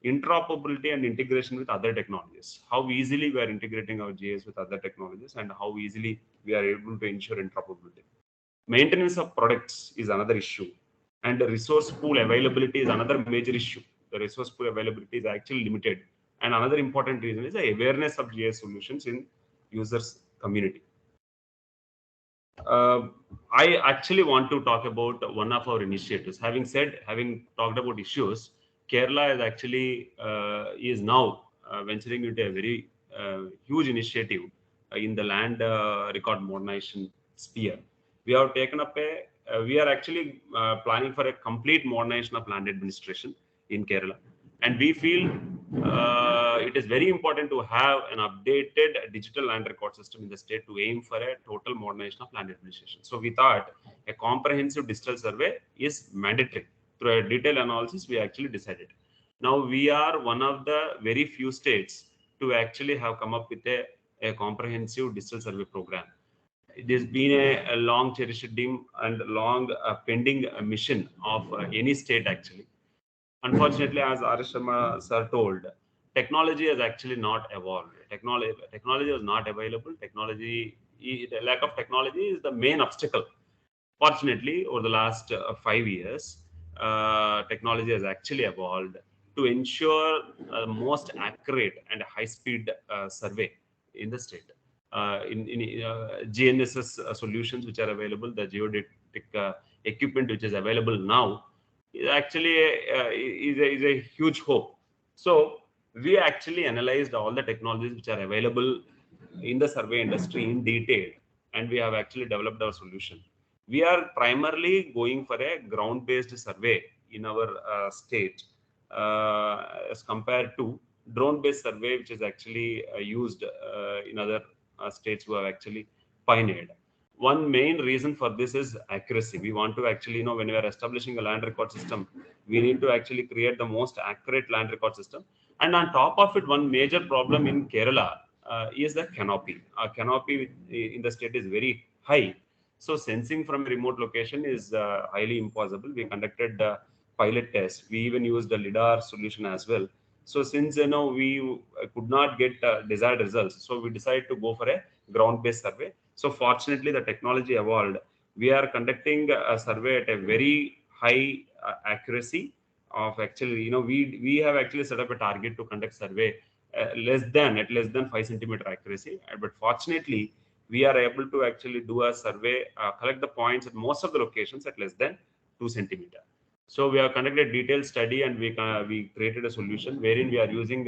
interoperability and integration with other technologies. How easily we are integrating our GIS with other technologies and how easily we are able to ensure interoperability. Maintenance of products is another issue, and the resource pool availability is another major issue. The resource pool availability is actually limited. And another important reason is the awareness of GIS solutions in users community. I actually want to talk about one of our initiatives. Having talked about issues, Kerala is actually is now venturing into a very huge initiative in the land record modernization sphere. We have taken up we are actually planning for a complete modernization of land administration in Kerala. And we feel it is very important to have an updated digital land record system in the state to aim for a total modernization of land administration. So we thought a comprehensive digital survey is mandatory. Through a detailed analysis, we actually decided. Now we are one of the very few states to actually have come up with a comprehensive digital survey program. It has been a long cherished dream and long pending mission of any state actually. Unfortunately, as R.S. Sharma sir told, technology has actually not evolved. Technology is not available. The lack of technology is the main obstacle. Fortunately, over the last 5 years, technology has actually evolved to ensure most accurate and high-speed survey in the state. In GNSS solutions which are available, the geodetic equipment which is available now is actually is a huge hope. So we actually analyzed all the technologies which are available in the survey industry in detail, and we have actually developed our solution. We are primarily going for a ground-based survey in our state as compared to drone-based survey, which is actually used in other states who have actually pioneered. One main reason for this is accuracy. We want to actually, when we are establishing a land record system, we need to actually create the most accurate land record system. And on top of it, one major problem in Kerala is the canopy. Our canopy in the state is very high. So sensing from a remote location is highly impossible. We conducted pilot tests. We even used the LiDAR solution as well. So since we could not get desired results, so we decided to go for a ground-based survey. So fortunately, the technology evolved. We are conducting a survey at a very high accuracy of actually, we have actually set up a target to conduct survey less than 5 centimeter accuracy. But fortunately, we are able to actually do a survey, collect the points at most of the locations at less than 2 centimeter. So we have conducted a detailed study, and we created a solution wherein we are using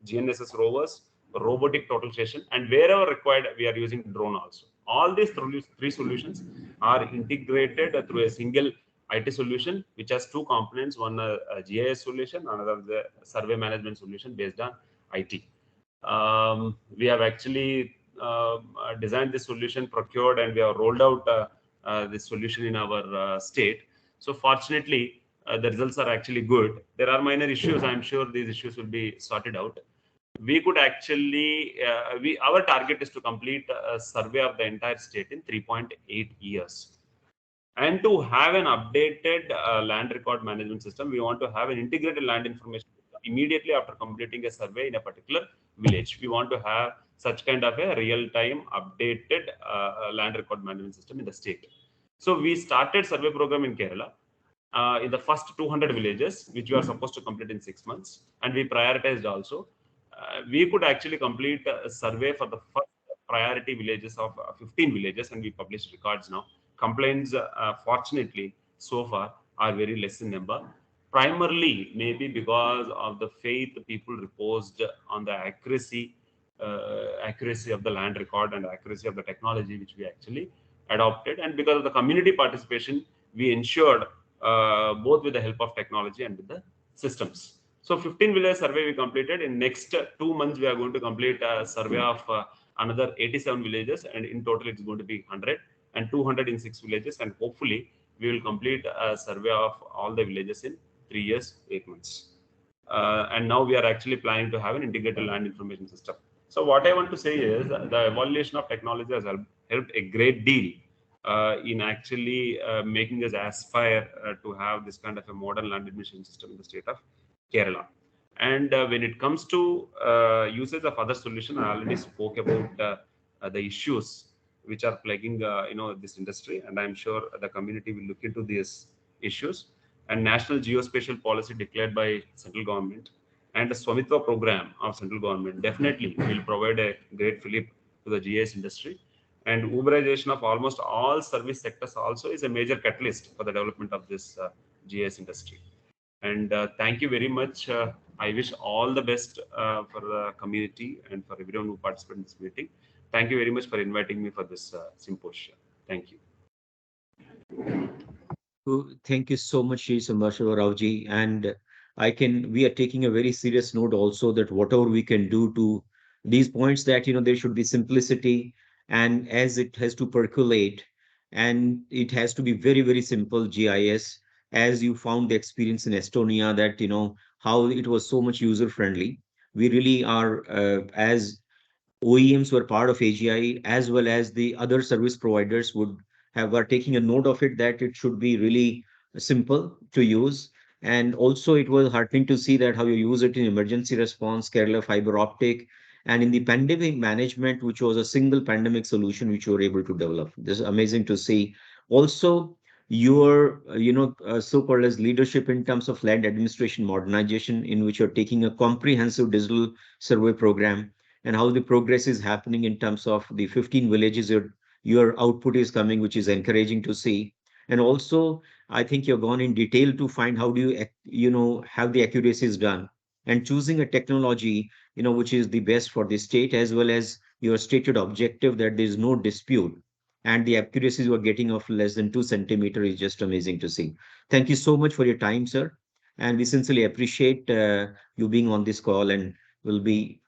GNSS rovers, robotic total station, and wherever required, we are using drone also. All these three solutions are integrated through a single IT solution, which has two components: one a GIS solution, another the survey management solution based on IT. We have actually designed this solution, procured, and we have rolled out this solution in our state. So fortunately, the results are actually good. There are minor issues. I'm sure these issues will be sorted out. We could actually, our target is to complete a survey of the entire state in 3.8 years. And to have an updated land record management system, we want to have an integrated land information system immediately after completing a survey in a particular village. We want to have such kind of a real-time updated land record management system in the state. So we started survey program in Kerala in the first 200 villages, which we are supposed to complete in 6 months. And we prioritized also. We could actually complete a survey for the first priority villages of 15 villages, and we published records now. Complaints, fortunately, so far are very less in number. Primarily, maybe because of the faith people reposed on the accuracy of the land record and accuracy of the technology which we actually adopted, and because of the community participation, we ensured both with the help of technology and with the systems. So 15 village survey we completed. In next 2 months, we are going to complete a survey of another 87 villages, and in total it's going to be 100 and 200 in 6 villages, and hopefully we will complete a survey of all the villages in 3 years, 8 months. And now we are actually planning to have an integrated land information system. So what I want to say is the evaluation of technology has helped a great deal in actually making us aspire to have this kind of a modern land administration system in the state of Kerala. And when it comes to usage of other solutions, I already spoke about the issues which are plaguing this industry, and I'm sure the community will look into these issues. And National Geospatial Policy declared by central government and the Swamitva program of central government definitely will provide a great fillip to the GIS industry. And Uberization of almost all service sectors also is a major catalyst for the development of this GIS industry. And thank you very much. I wish all the best for the community and for everyone who participated in this meeting. Thank you very much for inviting me for this symposium. Thank you. Thank you so much, Shri Sambhashava Raoji. And we are taking a very serious note also that whatever we can do to these points that, there should be simplicity and as it has to percolate and it has to be very, very simple GIS, as you found the experience in Estonia that, how it was so much user friendly. We really are, as OEMs were part of AGI as well as the other service providers are taking a note of it that it should be really simple to use. And also it was heartening to see that how you use it in emergency response, Kerala fiber optic, and in the pandemic management, which was a single pandemic solution which you were able to develop. This is amazing to see. Also, your so-called as leadership in terms of land administration modernization, in which you're taking a comprehensive digital survey program and how the progress is happening in terms of the 15 villages your output is coming, which is encouraging to see. And also, I think you've gone in detail to find how do have the accuracies done and choosing a technology, which is the best for the state, as well as your stated objective that there is no dispute. And the accuracies you are getting of less than 2 centimeters is just amazing to see. Thank you so much for your time, sir. And we sincerely appreciate you being on this call and will be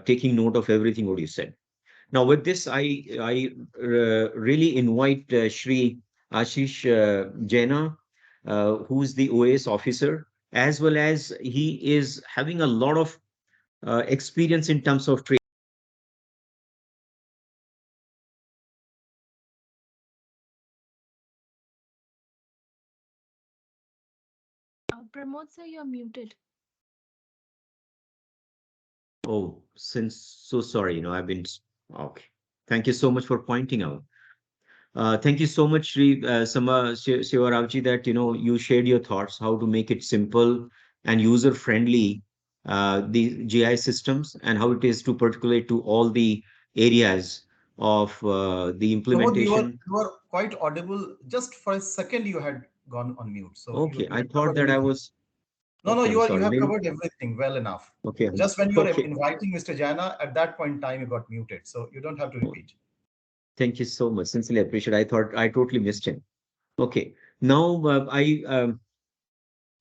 taking note of everything what you said. Now, with this, I really invite Shri Ashish Jaina, who is the OAS officer, as well as he is having a lot of experience in terms of trade. Pramod sir, you're muted. Oh, since so sorry, I've been okay. Thank you so much for pointing out. Thank you so much, Shri Shivaravji, that you shared your thoughts how to make it simple and user friendly, the GI systems and how it is to particulate to all the areas of the Pramod, implementation. you are quite audible. Just for a second, you had gone on mute. So Okay, you I had thought covered that I everything. was No, okay. I'm you sorry. have Maybe covered everything well enough. okay, Just when you were okay. inviting Mr. Jana, at that point in time, you got muted. So you don't have to Oh, repeat. thank you so much. Sincerely appreciate. I thought I totally missed him. Okay, now I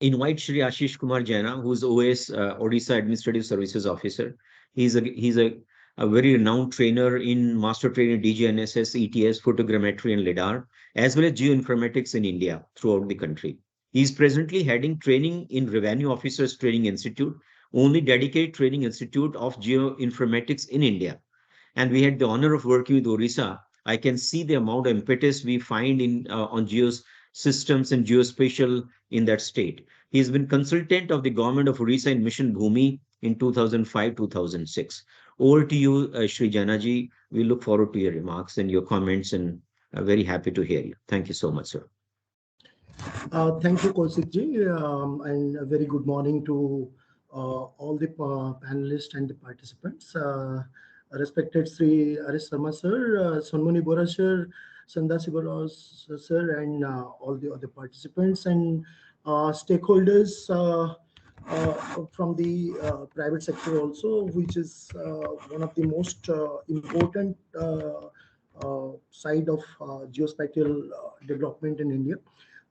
invite Shri Ashish Kumar Jaina, who's OS Odisha Administrative Services Officer. He's a very renowned trainer in master trainer DGNSS, ETS, photogrammetry, and LIDAR, as well as geoinformatics in India throughout the country. He's presently heading training in Revenue Officers Training Institute, only dedicated training institute of geoinformatics in India, and we had the honor of working with Orissa. I can see the amount of impetus we find in on geos systems and geospatial in that state. He's been consultant of the government of Orissa in Mission Bhumi in 2005-2006. Over to you, Shri Janaji. We look forward to your remarks and your comments, and very happy to hear you. Thank you so much, sir. Thank you, Kaushikji, and a very good morning to all the panelists and the participants. Respected Sri Arish Sharma sir, Sonmuni Bora sir, Sanda Sibaros sir, and all the other participants and stakeholders from the private sector also, which is one of the most important side of geospatial development in India.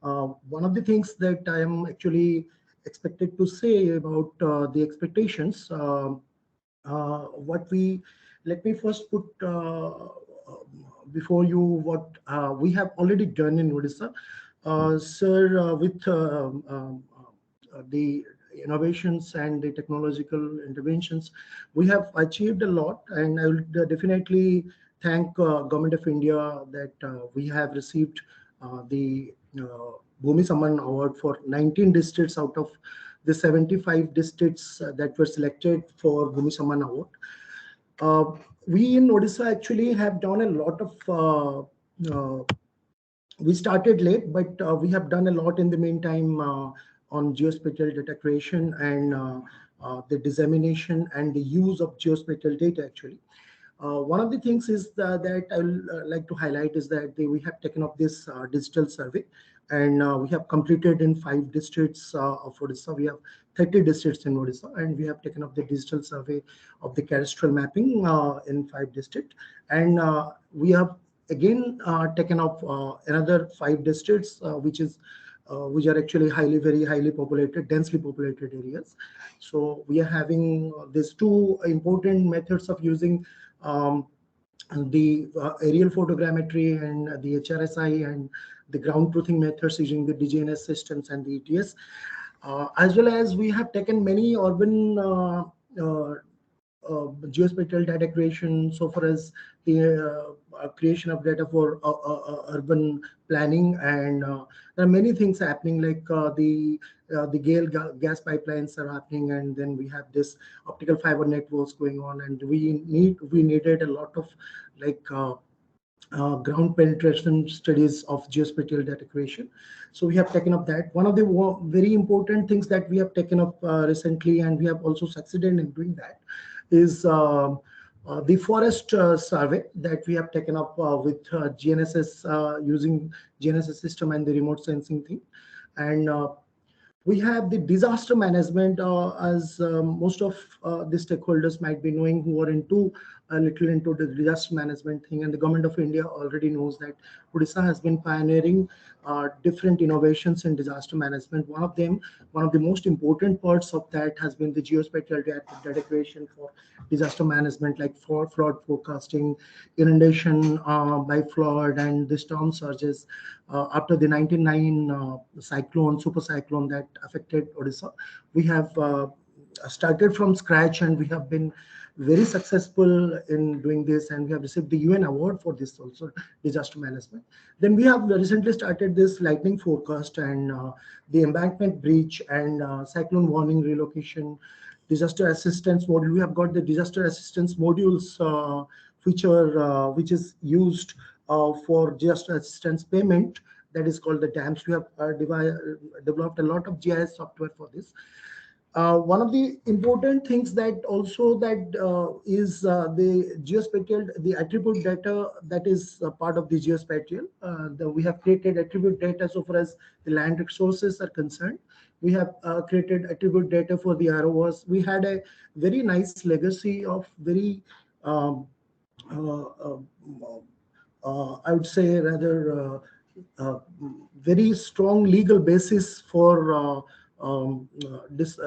One of the things that I am actually expected to say about the expectations, what we let me first put before you what we have already done in Odisha, sir, with the innovations and the technological interventions, we have achieved a lot, and I will definitely thank Government of India that we have received the Bhumi Samman Award for 19 districts out of the 75 districts that were selected for Bhumi Samman Award. We in Odisha actually have done a lot of, we started late, but we have done a lot in the meantime on geospatial data creation and the dissemination and the use of geospatial data actually. One of the things is that I will like to highlight is that we have taken up this digital survey, and we have completed in 5 districts of Odisha. We have 30 districts in Odisha, and we have taken up the digital survey of the cadastral mapping in 5 districts. And we have again taken up another 5 districts, which are actually very highly populated, densely populated areas. So we are having these two important methods of using the aerial photogrammetry and the HRSI and the ground truthing methods using the DGNS systems and the ETS. As well as we have taken many urban geospatial data creation, so far as the creation of data for urban planning, and there are many things happening, like the gas pipelines are happening, and then we have this optical fiber networks going on, and we needed a lot of like ground penetration studies of geospatial data creation. So we have taken up that. One of the very important things that we have taken up recently, and we have also succeeded in doing that, is the forest survey that we have taken up with GNSS, using GNSS system and the remote sensing thing. And we have the disaster management, as most of the stakeholders might be knowing, who are a little into the disaster management thing, and the government of India already knows that Odisha has been pioneering different innovations in disaster management. One of the most important parts of that has been the geospatial data creation for disaster management, like for flood forecasting, inundation by flood, and the storm surges after the 1999 super cyclone that affected Odisha. We have started from scratch, and we have been very successful in doing this, and we have received the UN award for this also, disaster management. Then we have recently started this lightning forecast, and the embankment breach, and cyclone warning relocation, disaster assistance module. We have got the disaster assistance modules feature, which is used for disaster assistance payment, that is called the DAMS. We have developed a lot of GIS software for this. One of the important things that also is the geospatial, the attribute data that is part of the geospatial. We have created attribute data so far as the land resources are concerned. We have created attribute data for the ROs. We had a very nice legacy of very, I would say rather, very strong legal basis for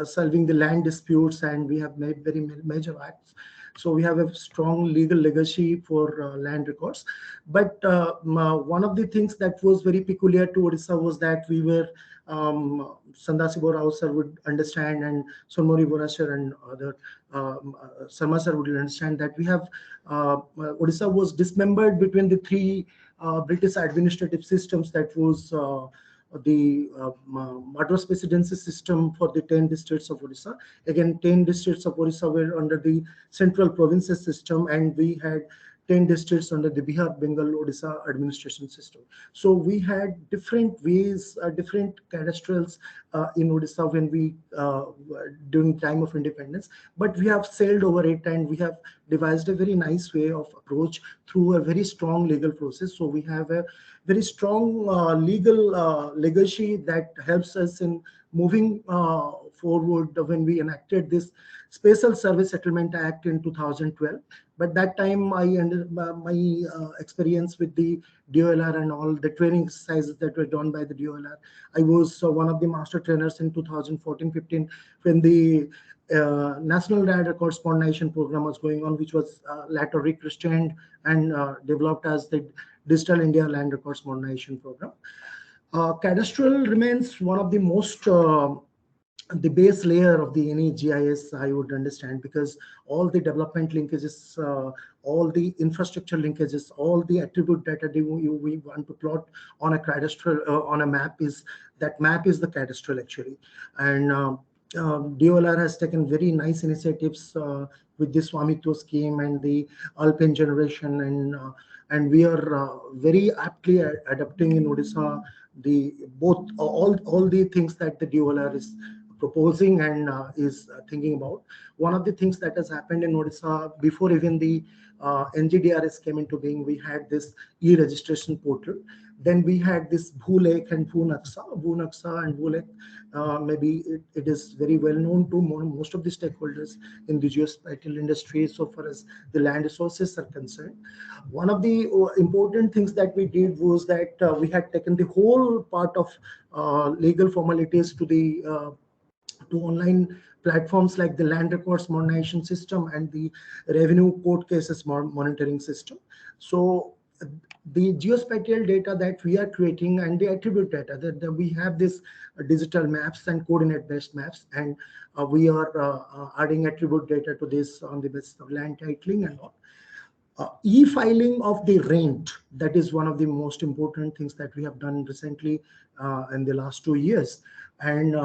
solving the land disputes, and we have made very major acts. So we have a strong legal legacy for land records. But one of the things that was very peculiar to Odisha was that we were, Sandasi Borao sir would understand, and Sonmori Bora sir and other Sarma sir would understand, that we have Odisha was dismembered between the three British administrative systems. That was the Madras Presidency system for the 10 districts of Odisha. Again, 10 districts of Odisha were under the Central Provinces system, and we had 10 districts under the Bihar, Bengal, Odisha administration system. So we had different ways, different cadastrals in Odisha when we, during time of independence, but we have sailed over it, and we have devised a very nice way of approach through a very strong legal process. So we have a very strong legal legacy that helps us in moving forward when we enacted this Special Service Settlement Act in 2012. But that time, my experience with the DOLR and all the training exercises that were done by the DOLR, I was one of the master trainers in 2014-15 when the National Land Records Modernization Program was going on, which was later rechristened and developed as the Digital India Land Records Modernization Program. Cadastral remains one of the most the base layer of the any GIS, I would understand, because all the development linkages, all the infrastructure linkages, all the attribute data we want to plot on a cadastral, on a map, is that map is the cadastral actually. And DOLR has taken very nice initiatives with the Swamitwa scheme and the Alpine generation, and we are very aptly adapting in Odisha the both all the things that the DOLR is proposing and is thinking about. One of the things that has happened in Odisha before even the NGDRS came into being, we had this e-registration portal. Then we had this Bhulekh and Bhunaksha. Bhunaksha and Bhulekh, maybe it is very well known to most of the stakeholders in the geospatial industry so far as the land resources are concerned. One of the important things that we did was that we had taken the whole part of legal formalities to the to online platforms like the land records modernization system and the revenue court cases monitoring system. So the geospatial data that we are creating and the attribute data that we have this digital maps and coordinate based maps, and we are adding attribute data to this on the basis of land titling and all. E-filing of the rent, that is one of the most important things that we have done recently in the last 2 years. And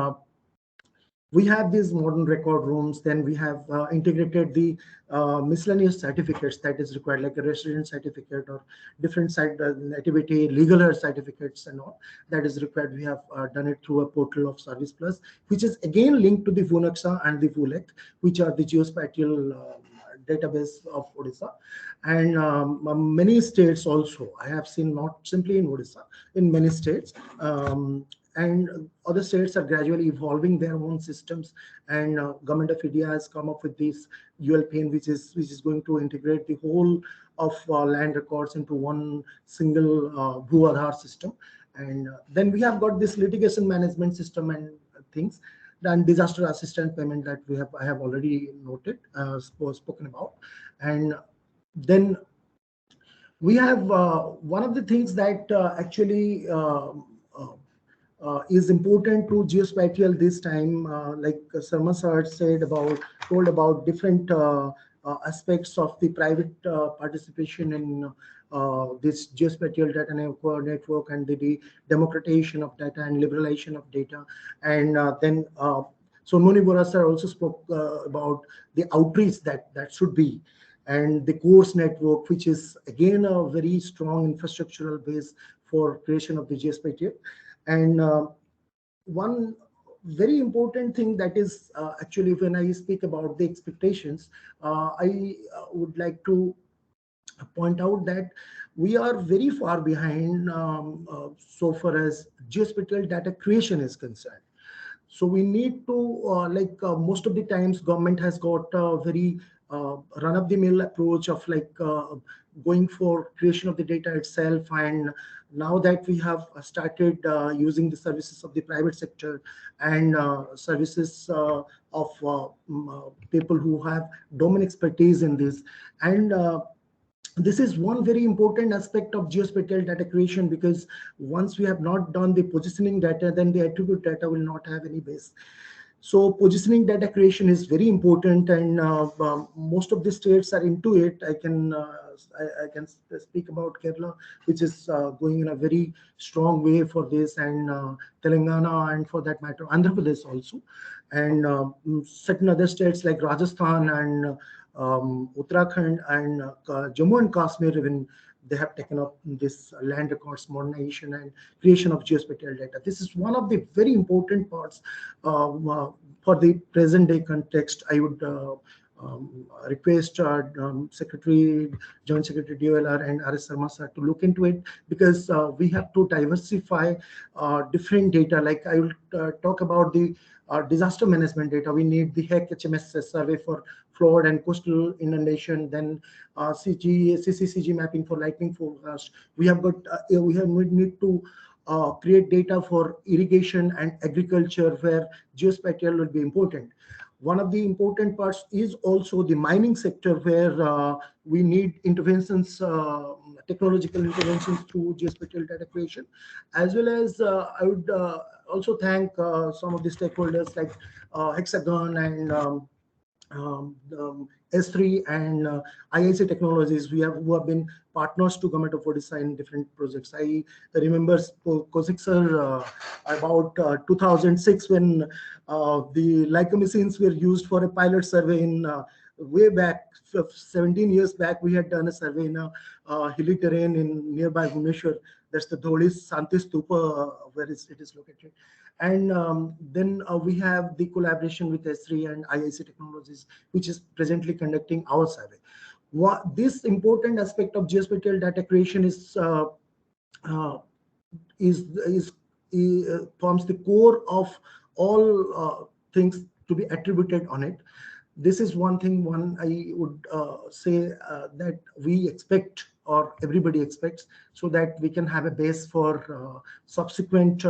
we have these modern record rooms. Then we have integrated the miscellaneous certificates that is required, like a resident certificate or different site nativity, legal certificates and all that is required. We have done it through a portal of Service Plus, which is again linked to the Bhunaksha and the Bhulekh, which are the geospatial database of Odisha. And many states also, I have seen, not simply in Odisha, in many states. And other states are gradually evolving their own systems, and government of India has come up with this ULPN, which is going to integrate the whole of land records into one single Bhu Aadhaar system. And then we have got this litigation management system and things, and disaster assistance payment that I have already noted, spoken about. And then we have one of the things that actually is important to geospatial this time, like Sarma sir told about different aspects of the private participation in this geospatial data network and the democratization of data and liberalization of data. And then Sonmoni Bora sir also spoke about the outreach that should be, and the course network, which is again a very strong infrastructural base for creation of the geospatial. And one very important thing that is actually, when I speak about the expectations, I would like to point out that we are very far behind so far as geospatial data creation is concerned. So we need to, most of the times, government has got a very run-of-the-mill approach of going for creation of the data itself. And now that we have started using the services of the private sector and services of people who have domain expertise in this, and this is one very important aspect of geospatial data creation, because once we have not done the positioning data, then the attribute data will not have any base. So positioning data creation is very important, and most of the states are into it. I can speak about Kerala, which is going in a very strong way for this, and Telangana, and for that matter, Andhra Pradesh also, and certain other states like Rajasthan and Uttarakhand and Jammu and Kashmir, even they have taken up this land records modernization and creation of geospatial data. This is one of the very important parts for the present day context. I would request Secretary, Joint Secretary DOLR and RS Sarma sir to look into it, because we have to diversify different data. Like I will talk about the disaster management data. We need the HEC HMS survey for flood and coastal inundation, then CCCG mapping for lightning forecast. We need to create data for irrigation and agriculture, where geospatial will be important. One of the important parts is also the mining sector, where we need interventions, technological interventions through geospatial data creation, as well as I would also thank some of the stakeholders like Hexagon and S3 and IIC Technologies, who have been partners to Government of Odisha in different projects. I remember Kosik sir about 2006, when the Leica machines were used for a pilot survey in way back 17 years back. We had done a survey in a hilly terrain in nearby Bhubaneswar. That's the Dholi Santi Stupa, where it is located. And then we have the collaboration with S3 and IIC Technologies, which is presently conducting our survey. This important aspect of geospatial data creation uh, forms the core of all things to be attributed on it. This is one thing I would say that we expect, or everybody expects, so that we can have a base for subsequent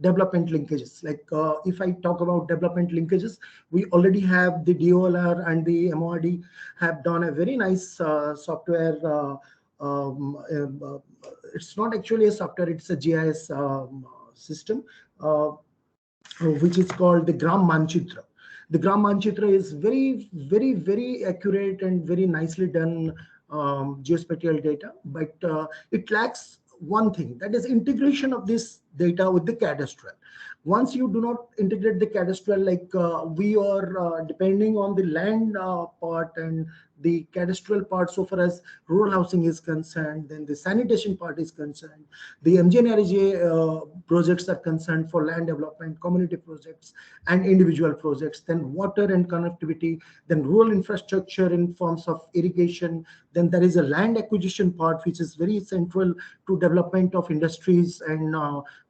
development linkages. Like if I talk about development linkages, we already have the DOLR and the MORD have done a very nice software. It's not actually a software, it's a GIS system, which is called the Gram Manchitra. The Gram Manchitra is very accurate and very nicely done geospatial data, but it lacks one thing, that is integration of this data with the cadastral. Once you do not integrate the cadastral, like we are depending on the land part and the cadastral part so far as rural housing is concerned, then the sanitation part is concerned, the MGNREGA projects are concerned for land development, community projects and individual projects, then water and connectivity, then rural infrastructure in forms of irrigation, then there is a land acquisition part which is very central to development of industries and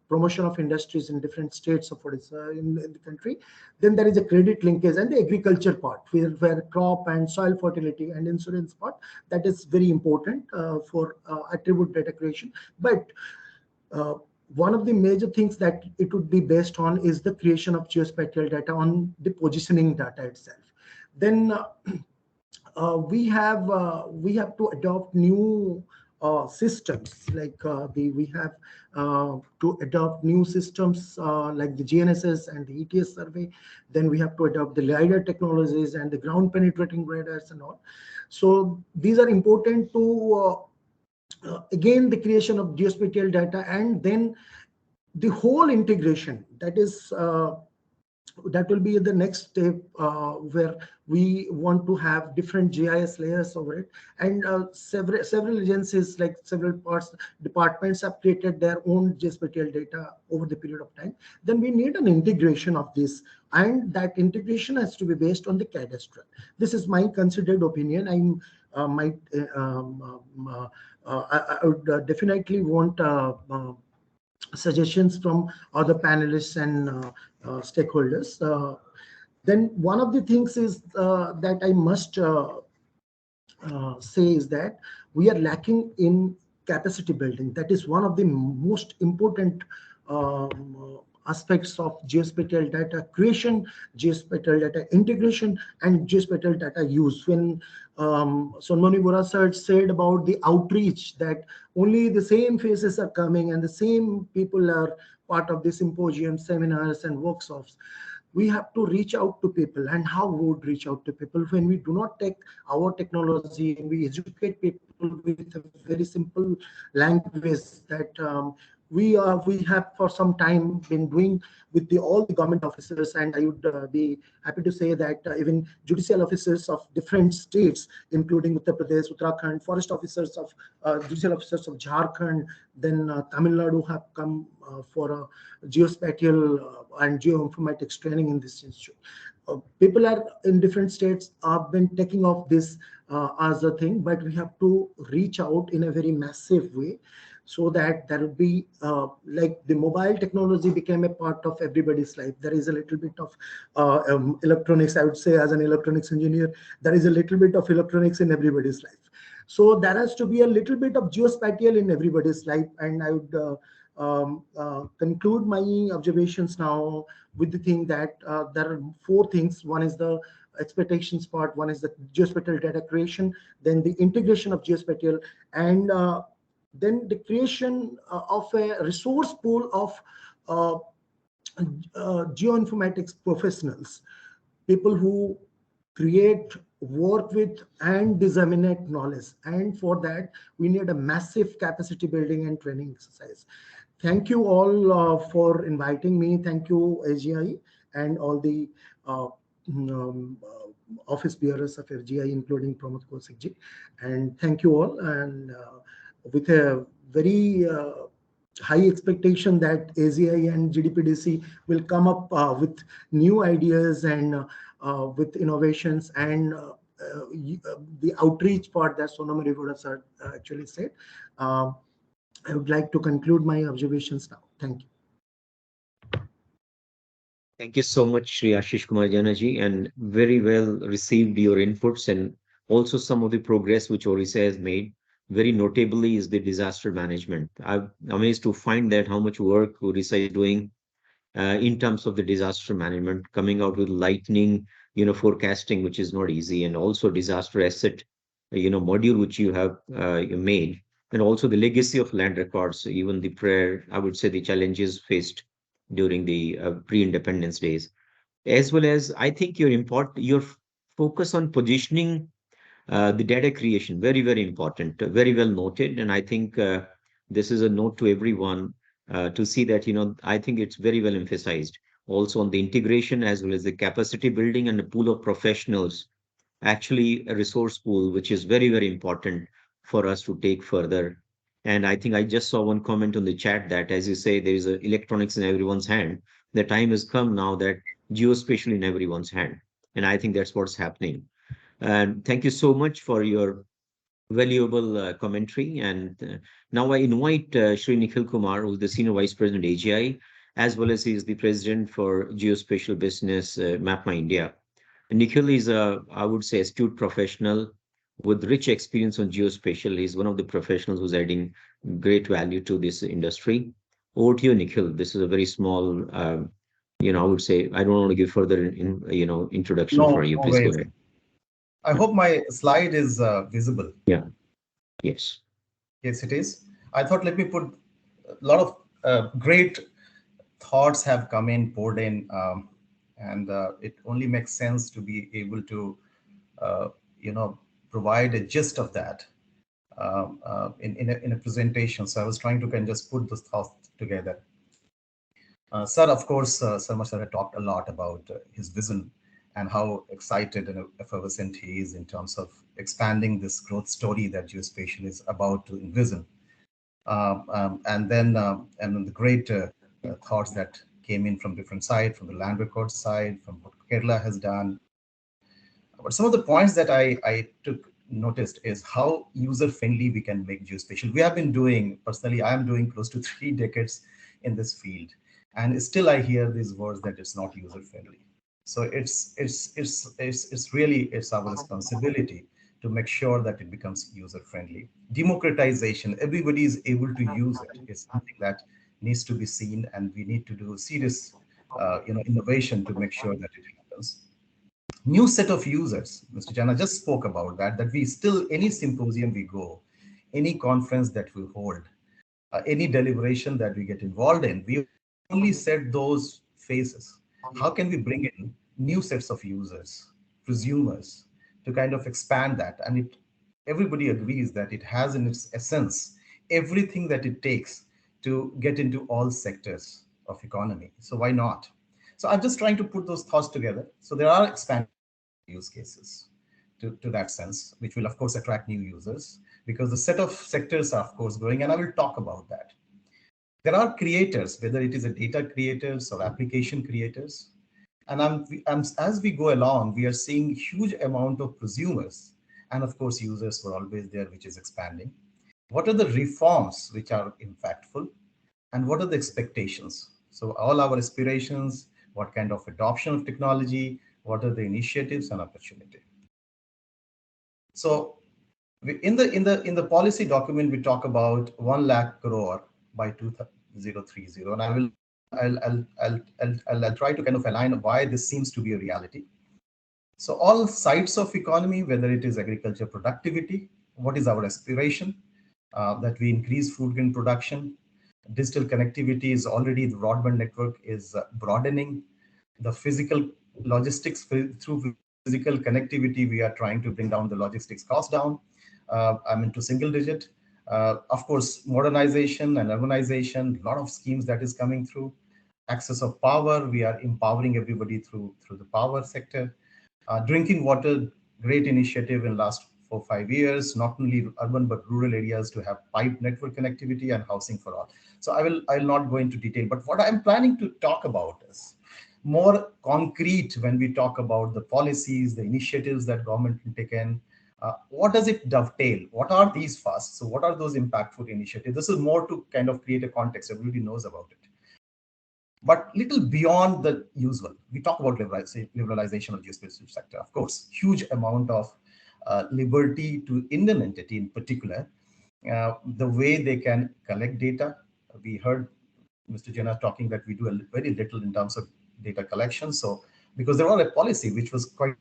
promotion of industries in different states of Odisha in the country. Then there is a credit linkage and the agriculture part, where crop and soil fertility and insurance part, that is very important for attribute data creation. But one of the major things that it would be based on is the creation of geospatial data on the positioning data itself. Then we have to adopt new systems, like we have to adopt new systems like the GNSS and the ETS survey. Then we have to adopt the LiDAR technologies and the ground penetrating radars and all. So these are important to again the creation of geospatial data, and then the whole integration, that will be the next step where we want to have different GIS layers over it, and several agencies, like several departments have created their own geospatial data over the period of time. Then we need an integration of this, and that integration has to be based on the cadastral. This is my considered opinion. I would definitely want suggestions from other panelists and stakeholders. Then one of the things is that I must say is that we are lacking in capacity building. That is one of the most important aspects of geospatial data creation, geospatial data integration, and geospatial data use. When Sonmani Bora sir said about the outreach, that only the same faces are coming and the same people are part of the symposium, seminars and workshops. We have to reach out to people. And how we would reach out to people when we do not take our technology and we educate people with a very simple language that we have for some time been doing with all the government officers. And I would be happy to say that even judicial officers of different states, including Uttar Pradesh, Uttarakhand, forest officers of judicial officers of Jharkhand, then Tamil Nadu have come for a geospatial and geoinformatics training in this institute. People are in different states have been taking off this as a thing, but we have to reach out in a very massive way, so that there will be like the mobile technology became a part of everybody's life. There is a little bit of electronics, I would say, as an electronics engineer, there is a little bit of electronics in everybody's life. So there has to be a little bit of geospatial in everybody's life. And I would conclude my observations now with the thing that there are four things. One is the expectations part, one is the geospatial data creation, then the integration of geospatial, and then the creation of a resource pool of geoinformatics professionals, people who create, work with and disseminate knowledge. And for that we need a massive capacity building and training exercise. Thank you all for inviting me. Thank you AGI and all the office bearers of FGI, including Pramod Kaushik ji. And thank you all. And with a very high expectation that AGI and GDPDC will come up with new ideas and with innovations and the outreach part that Sonam Rivoda sir actually said. Uh, I would like to conclude my observations now. Thank you. Thank you so much, Shri Ashish Kumar Janaji, and very well received your inputs and also some of the progress which Orissa has made. Very notably is the disaster management. I'm amazed to find that how much work Orissa is doing in terms of the disaster management, coming out with lightning, forecasting, which is not easy, and also disaster asset, module which you have you made, and also the legacy of land records, even the prayer, I would say the challenges faced during the pre-independence days, as well as I think your focus on positioning the data creation, very, very important, very well noted. And I think this is a note to everyone to see that, I think it's very well emphasized also on the integration as well as the capacity building and the pool of professionals, actually a resource pool, which is very, very important for us to take further. And I think I just saw one comment on the chat that, as you say, there is electronics in everyone's hand. The time has come now that geospatial in everyone's hand. And I think that's what's happening. And thank you so much for your valuable commentary. And now I invite Shri Nikhil Kumar, who's the Senior Vice President AGI, as well as he is the President for Geospatial Business MapMy India. Nikhil is a, I would say, astute professional with rich experience on geospatial. He's one of the professionals who's adding great value to this industry. Over to you, Nikhil. This is a very small, I would say, I don't want to give further, introduction for No, you. no Please go worries. ahead. I hope my slide is visible. Yeah. Yes. Yes, it is. I thought let me put a lot of great thoughts have come in, poured in, and it only makes sense to be able to, uh, you know, provide a gist of that in a presentation. So I was trying to kind of just put those thoughts together. Sir, of course, Sarma sir had talked a lot about his vision and how excited and effervescent he is in terms of expanding this growth story that geospatial is about to envision. And then the great thoughts that came in from different sides, from the land record side, from what Kerala has done. But some of the points that I took noticed is how user friendly we can make geospatial. We have been doing, personally, I am doing close to 3 decades in this field, and still I hear these words that it's not user friendly. So it's really it's our responsibility to make sure that it becomes user friendly. Democratization, everybody is able to use it, is something that needs to be seen, and we need to do serious innovation to make sure that it happens. New set of users, Mr. Jana just spoke about that we still, any symposium we go, any conference that we hold, any deliberation that we get involved in, we only set those faces. How can we bring in new sets of users, prosumers, to kind of expand that? And everybody agrees that it has in its essence everything that it takes to get into all sectors of economy. So why not? So I'm just trying to put those thoughts together. So there are expanded use cases to that sense, which will of course attract new users because the set of sectors are of course growing, and I will talk about that. There are creators, whether it is a data creators or application creators, and as we go along, we are seeing huge amount of prosumers, and of course users were always there, which is expanding. What are the reforms which are impactful, and what are the expectations? So all our aspirations, what kind of adoption of technology, what are the initiatives and opportunity? So in the policy document, we talk about 1 lakh crore by 2030, and I'll try to kind of align why this seems to be a reality. So all sides of economy, whether it is agriculture productivity, what is our aspiration? That we increase food grain production. Digital connectivity is already, the broadband network is broadening. The physical logistics, through physical connectivity, we are trying to bring down the logistics cost down, to single digit. Of course, modernization and urbanization, a lot of schemes that is coming through. Access of power, we are empowering everybody through the power sector. Drinking water, great initiative in last 4 5 years, not only urban but rural areas to have pipe network connectivity and housing for all. So I will not go into detail, but what I'm planning to talk about is more concrete when we talk about the policies, the initiatives that government can taken. What does it dovetail? What are these first? So what are those impactful initiatives? This is more to kind of create a context. Everybody knows about it. But little beyond the usual, we talk about liberalization of geospatial sector. Of course, huge amount of liberty to Indian entity in particular, the way they can collect data. We heard Mr. Jena talking that we do very little in terms of data collection. So because there was a policy which was quite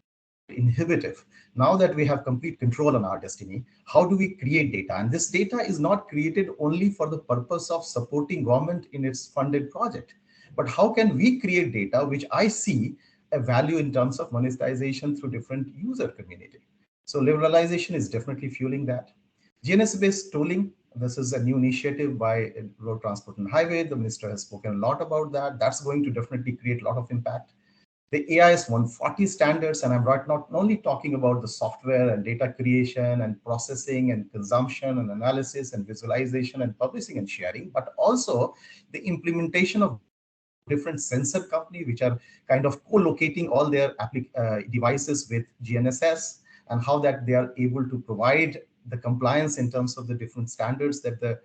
inhibitive. Now that we have complete control on our destiny, how do we create data? And this data is not created only for the purpose of supporting government in its funded project, but how can we create data which I see a value in terms of monetization through different user community. So liberalization is definitely fueling that. GNS-based tolling, this is a new initiative by Road Transport and Highway. The minister has spoken a lot about that. That's going to definitely create a lot of impact. The AIS 140 standards, and I'm not only talking about the software and data creation and processing and consumption and analysis and visualization and publishing and sharing, but also the implementation of different sensor companies which are kind of co-locating all their devices with GNSS, and how that they are able to provide the compliance in terms of the different standards that the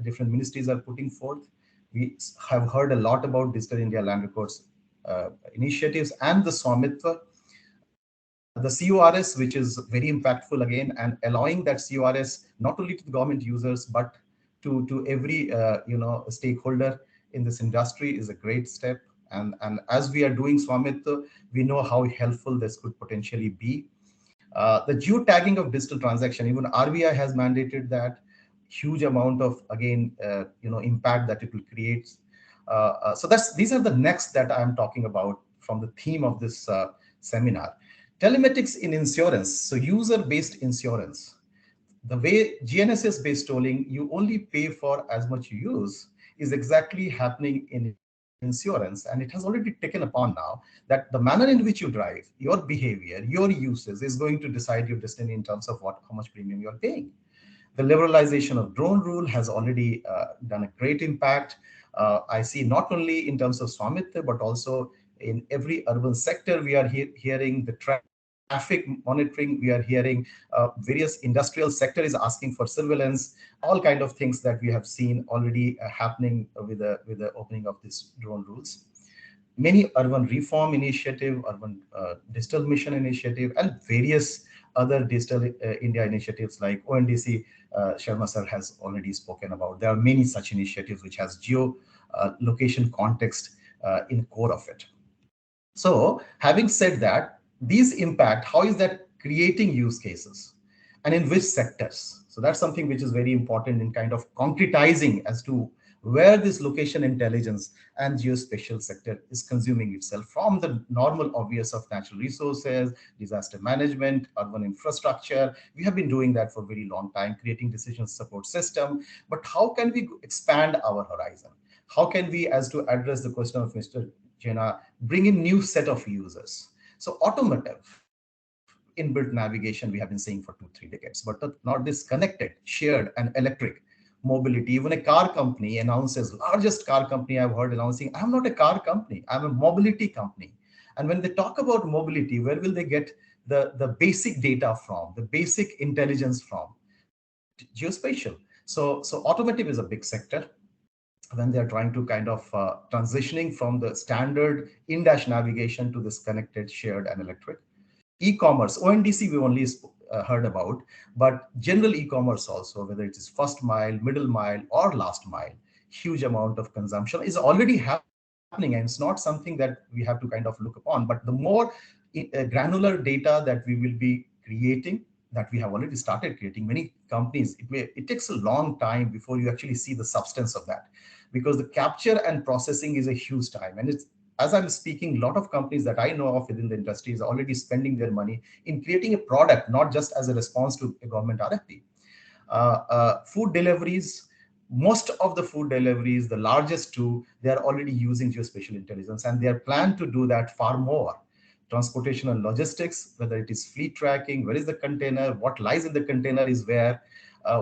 different ministries are putting forth. We have heard a lot about Digital India Land Records initiatives and the Swamitva, the CORS, which is very impactful again, and allowing that CORS not only to the government users but to every stakeholder in this industry is a great step. And as we are doing Swamitva, we know how helpful this could potentially be. The geotagging of digital transaction, even RBI has mandated that. Huge amount of, again, impact that it will create. So these are the next that I'm talking about from the theme of this seminar. Telematics in insurance, so user-based insurance. The way GNSS-based tolling, you only pay for as much you use, is exactly happening in insurance. And it has already taken upon now that the manner in which you drive, your behavior, your uses is going to decide your destiny in terms of how much premium you're paying. The liberalization of drone rule has already done a great impact. I see not only in terms of Swamitha, but also in every urban sector, we are hearing the traffic monitoring, we are hearing various industrial sector is asking for surveillance, all kind of things that we have seen already happening with the opening of these drone rules. Many urban reform initiative, urban digital mission initiative, and various other digital India initiatives like ONDC, Sharma sir has already spoken about. There are many such initiatives which has geo location context in core of it. So having said that, these impact, how is that creating use cases and in which sectors? So that's something which is very important in kind of concretizing as to where this location intelligence and geospatial sector is consuming itself from the normal obvious of natural resources, disaster management, urban infrastructure. We have been doing that for a very long time, creating decision support system. But how can we expand our horizon? How can we, as to address the question of Mr. Jena, bring in new set of users? So automotive, inbuilt navigation, we have been saying for 2-3 decades, but not this connected, shared, and electric mobility. Even a car company announces, largest car company I've heard announcing, I'm not a car company, I'm a mobility company. And when they talk about mobility, where will they get the basic data from, the basic intelligence from? Geospatial. So automotive is a big sector when they're trying to kind of transitioning from the standard in-dash navigation to this connected, shared, and electric. E-commerce, ONDC we only heard about, but general e-commerce also, whether it is first mile, middle mile, or last mile, huge amount of consumption is already happening, and it's not something that we have to kind of look upon. But the more granular data that we will be creating, that we have already started creating, many companies, it takes a long time before you actually see the substance of that, because the capture and processing is a huge time. And it's, as I'm speaking, a lot of companies that I know of within the industry is already spending their money in creating a product, not just as a response to a government RFP. Food deliveries, most of the food deliveries, the largest two, they are already using geospatial intelligence, and they are planned to do that far more. transportation and logistics, whether it is fleet tracking, where is the container, what lies in the container is where,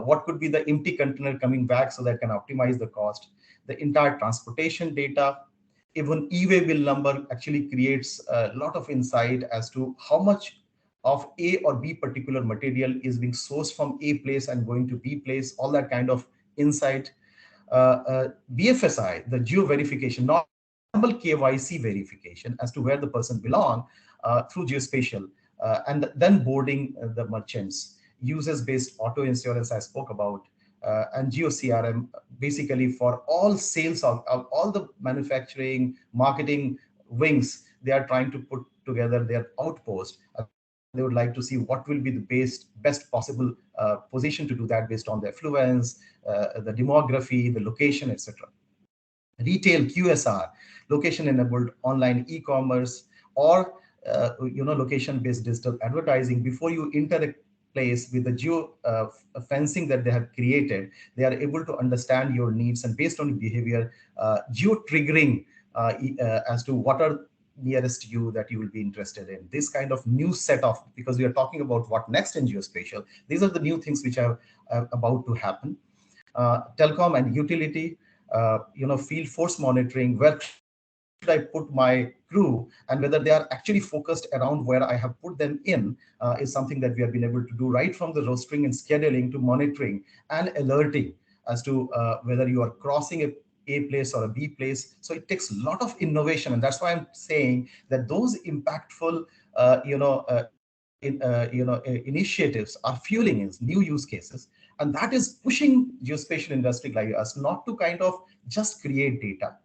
what could be the empty container coming back so that can optimize the cost, the entire transportation data. Even e-way bill number actually creates a lot of insight as to how much of A or B particular material is being sourced from A place and going to B place, all that kind of insight. BFSI, the geo verification, normal KYC verification as to where the person belong through geospatial, and then boarding the merchants. Users-based auto insurance I spoke about, and geo CRM, basically for all sales of all the manufacturing, marketing wings, they are trying to put together their outpost. They would like to see what will be the best possible position to do that based on the affluence, the demography, the location, etc. Retail QSR, location enabled online e-commerce, or location based digital advertising. Before you enter a place with the geo fencing that they have created, they are able to understand your needs, and based on behavior, geo triggering as to what are nearest you that you will be interested in. This kind of new set of, because we are talking about what next in geospatial, these are the new things which are about to happen. Telecom and utility, field force monitoring, where should I put my crew, and whether they are actually focused around where I have put them in, is something that we have been able to do right from the rostering and scheduling to monitoring and alerting as to whether you are crossing a place or a B place. So it takes a lot of innovation, and that's why I'm saying that those impactful, initiatives are fueling in new use cases, and that is pushing geospatial industry like us not to kind of just create data,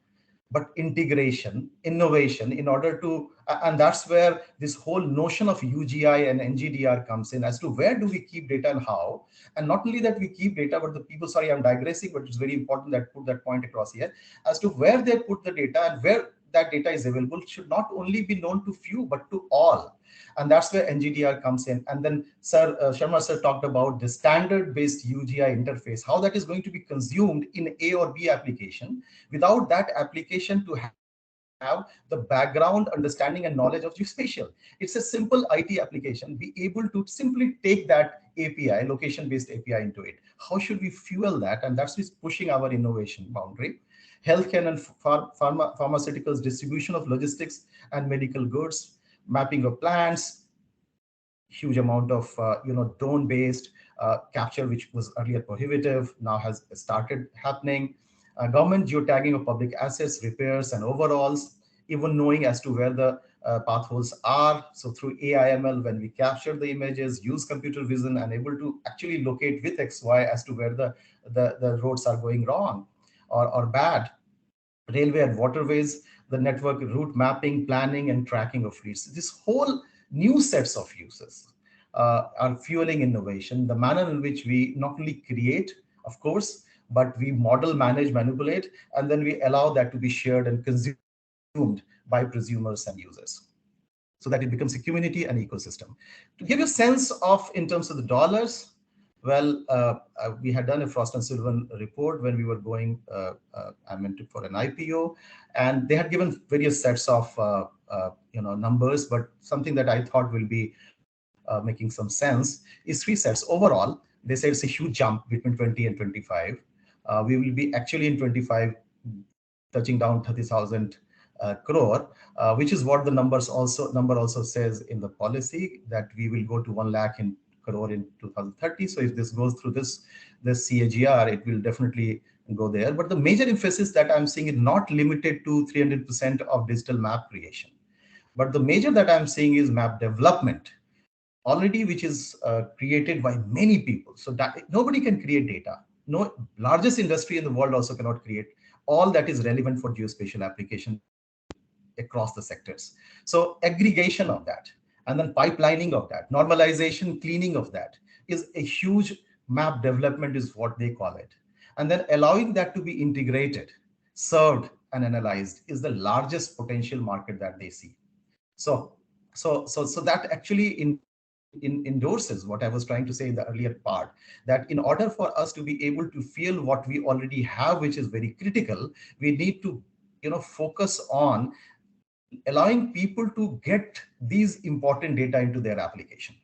but integration, innovation in order to, and that's where this whole notion of UGI and NGDR comes in as to where do we keep data and how. And not only that we keep data, but the people, sorry, I'm digressing, but it's very important that put that point across here as to where they put the data and where that data is available should not only be known to few, but to all. And that's where NGDR comes in. And then Sharma sir talked about the standard-based UGI interface, how that is going to be consumed in A or B application, without that application to have the background understanding and knowledge of geospatial. It's a simple IT application, be able to simply take that API, location-based API into it. How should we fuel that? And that's what's pushing our innovation boundary. Healthcare and pharmaceuticals, distribution of logistics and medical goods, mapping of plants, huge amount of drone-based capture, which was earlier prohibitive, now has started happening. Government geotagging of public assets, repairs and overalls, even knowing as to where the pathholes are. So through AIML, when we capture the images, use computer vision, and able to actually locate with XY as to where the roads are going wrong or bad. Railway and waterways, the network route mapping, planning, and tracking of fleets. This whole new sets of uses are fueling innovation. The manner in which we not only create, of course, but we model, manage, manipulate, and then we allow that to be shared and consumed by prosumers and users, so that it becomes a community and ecosystem. To give you a sense of, in terms of the dollars, well, we had done a Frost and Sullivan report when we were going, for an IPO, and they had given various sets of numbers, but something that I thought will be making some sense is three sets. Overall, they say it's a huge jump between 20 and 25. We will be actually in 25 touching down 30,000 crore, which is what the number also says in the policy, that we will go to 1 lakh in crore in 2030. So if this goes through this CAGR, it will definitely go there. But the major emphasis that I'm seeing is not limited to 300% of digital map creation, but the major that I'm seeing is map development already, which is created by many people. So that nobody can create data. No largest industry in the world also cannot create all that is relevant for geospatial application across the sectors. So aggregation of that, and then pipelining of that, normalization, cleaning of that is a huge map development is what they call it. And then allowing that to be integrated, served and analyzed is the largest potential market that they see. So that actually endorses what I was trying to say in the earlier part, that in order for us to be able to feel what we already have, which is very critical, we need to focus on allowing people to get these important data into their application.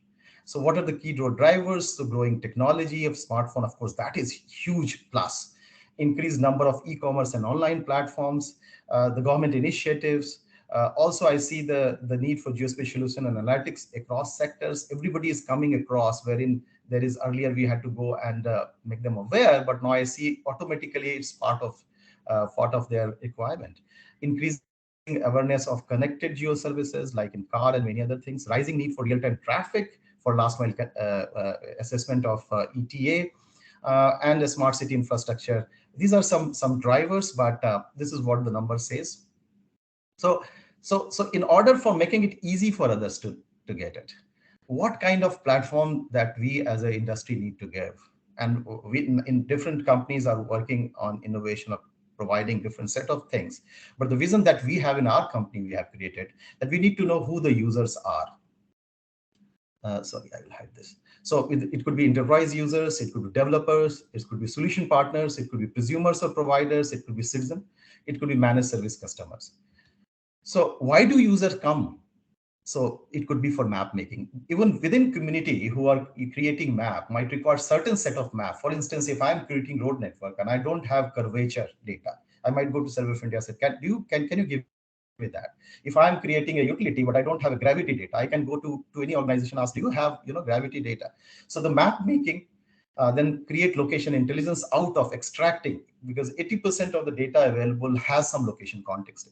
So what are the key drivers? The growing technology of smartphone, of course, that is huge plus. Increased number of e-commerce and online platforms, the government initiatives. Also, I see the need for geospatial solution and analytics across sectors. Everybody is coming across, wherein there is earlier we had to go and make them aware, but now I see automatically it's part of their requirement. Increasing awareness of connected geo services like in car and many other things. Rising need for real-time traffic for last mile assessment of ETA, and a smart city infrastructure. These are some drivers, but this is what the number says. So, so in order for making it easy for others to get it, what kind of platform that we as an industry need to give? And we in different companies are working on innovation of providing different set of things. But the vision that we have in our company, we have created that we need to know who the users are. Sorry, I will hide this. So it could be enterprise users, it could be developers, it could be solution partners, it could be consumers or providers, it could be citizen, it could be managed service customers. So why do users come? So it could be for map making. Even within community who are creating map might require certain set of map. For instance, if I'm creating road network and I don't have curvature data, I might go to Survey of India and say, can you give me that? If I'm creating a utility, but I don't have a gravity data, I can go to any organization, ask, do you have gravity data? So the map making then create location intelligence out of extracting, because 80% of the data available has some location context.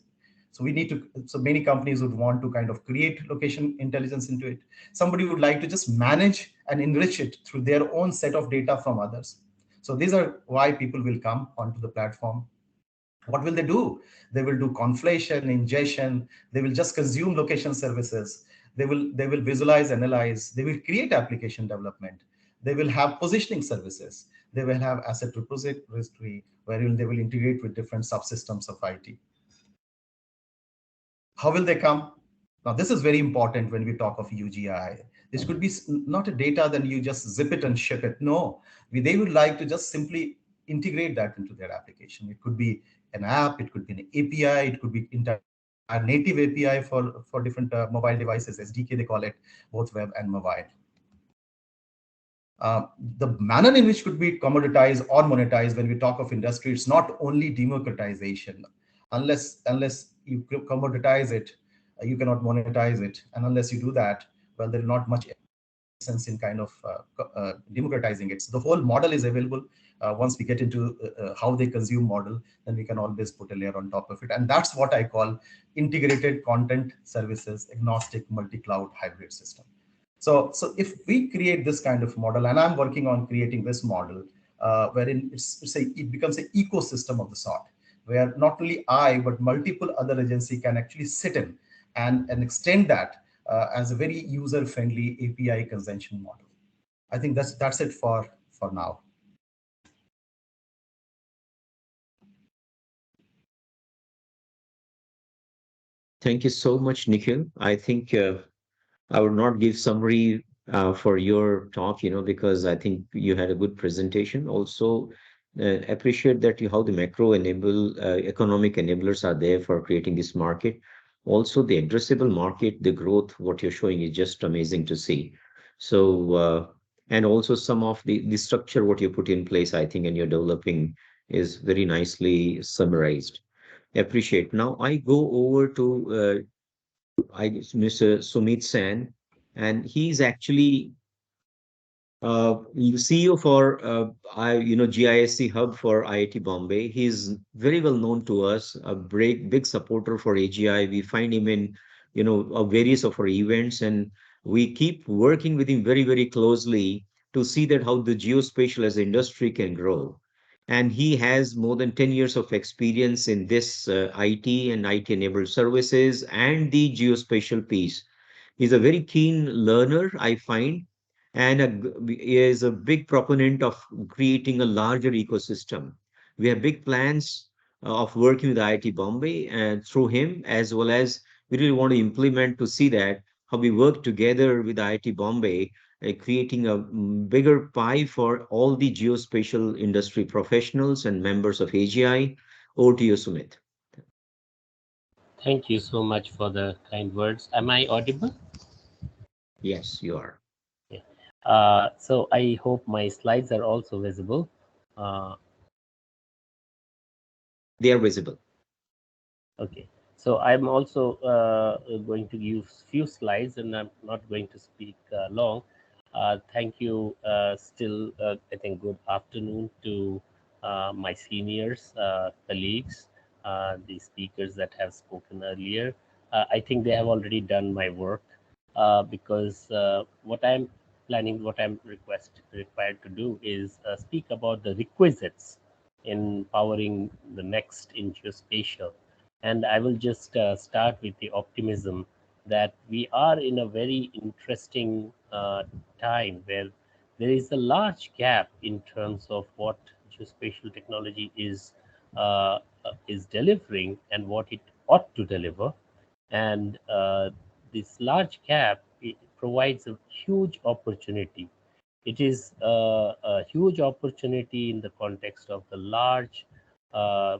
So we need to, so many companies would want to kind of create location intelligence into it. Somebody would like to just manage and enrich it through their own set of data from others. So these are why people will come onto the platform. What will they do? They will do conflation, ingestion. They will just consume location services. They will visualize, analyze. They will create application development. They will have positioning services. They will have asset repository, wherein they will integrate with different subsystems of IT. How will they come? Now, this is very important when we talk of UGI. This could be not a data, then you just zip it and ship it. No, they would like to just simply integrate that into their application. It could be an app, it could be an API, it could be entire native API for different mobile devices, SDK they call it, both web and mobile. The manner in which could be commoditized or monetized when we talk of industry, it's not only democratization. Unless you commoditize it, you cannot monetize it. And unless you do that, well, there's not much sense in kind of democratizing it. So the whole model is available. Once we get into how they consume model, then we can always put a layer on top of it. And that's what I call integrated content services, agnostic multi-cloud hybrid system. So if we create this kind of model, and I'm working on creating this model, wherein it becomes an ecosystem of the sort, where not only I, but multiple other agencies can actually sit in and extend that as a very user-friendly API consumption model. I think that's it for now. Thank you so much, Nikhil. I think I would not give summary for your talk, because I think you had a good presentation. Also, appreciate that how the macro economic enablers are there for creating this market. Also, the addressable market, the growth, what you're showing is just amazing to see. So, and also some of the structure, what you put in place, I think, and you're developing is very nicely summarized. Appreciate. Now I go over to Mr. Sumit Sen, and he's actually CEO for GISC Hub for IIT Bombay. He's very well known to us, a big supporter for AGI. We find him in various of our events, and we keep working with him very, very closely to see that how the geospatial as an industry can grow. And he has more than 10 years of experience in this IT and IT enabled services and the geospatial piece. He's a very keen learner, I find, and is a big proponent of creating a larger ecosystem. We have big plans of working with IIT Bombay and through him, as well as we really want to implement to see that how we work together with IIT Bombay, creating a bigger pie for all the geospatial industry professionals and members of AGI. Over to you, Sumit. Thank you so much for the kind words. Am I audible? Yes, you are. Yeah. So I hope my slides are also visible. Uh, They are visible. okay. So I'm also going to use few slides, and I'm not going to speak long. Thank you. Still, I think good afternoon to my seniors, colleagues, the speakers that have spoken earlier. I think they have already done my work because what I'm planning, what I'm required to do is speak about the requisites in powering the next in geospatial. And I will just start with the optimism that we are in a very interesting time where there is a large gap in terms of what geospatial technology is delivering and what it ought to deliver. And this large gap, it provides a huge opportunity. It is a huge opportunity in the context of the large uh,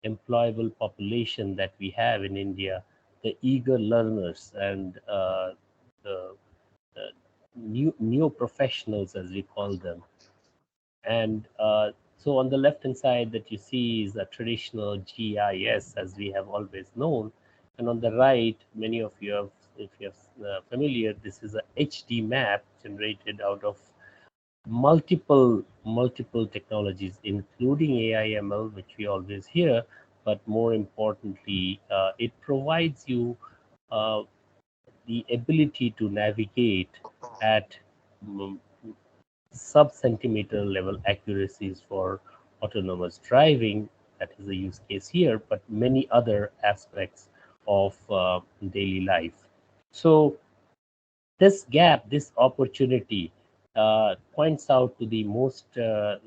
employable population that we have in India, the eager learners and the new professionals, as we call them. And so on the left hand side that you see is a traditional GIS as we have always known. And on the right, many of you have, if you're familiar, this is a HD map generated out of multiple technologies, including AI/ML, which we always hear. But more importantly, it provides you uh, the ability to navigate at mm, sub-centimeter level accuracies for autonomous driving. That is the use case here, but many other aspects of daily life. So this gap, this opportunity, points out to the most the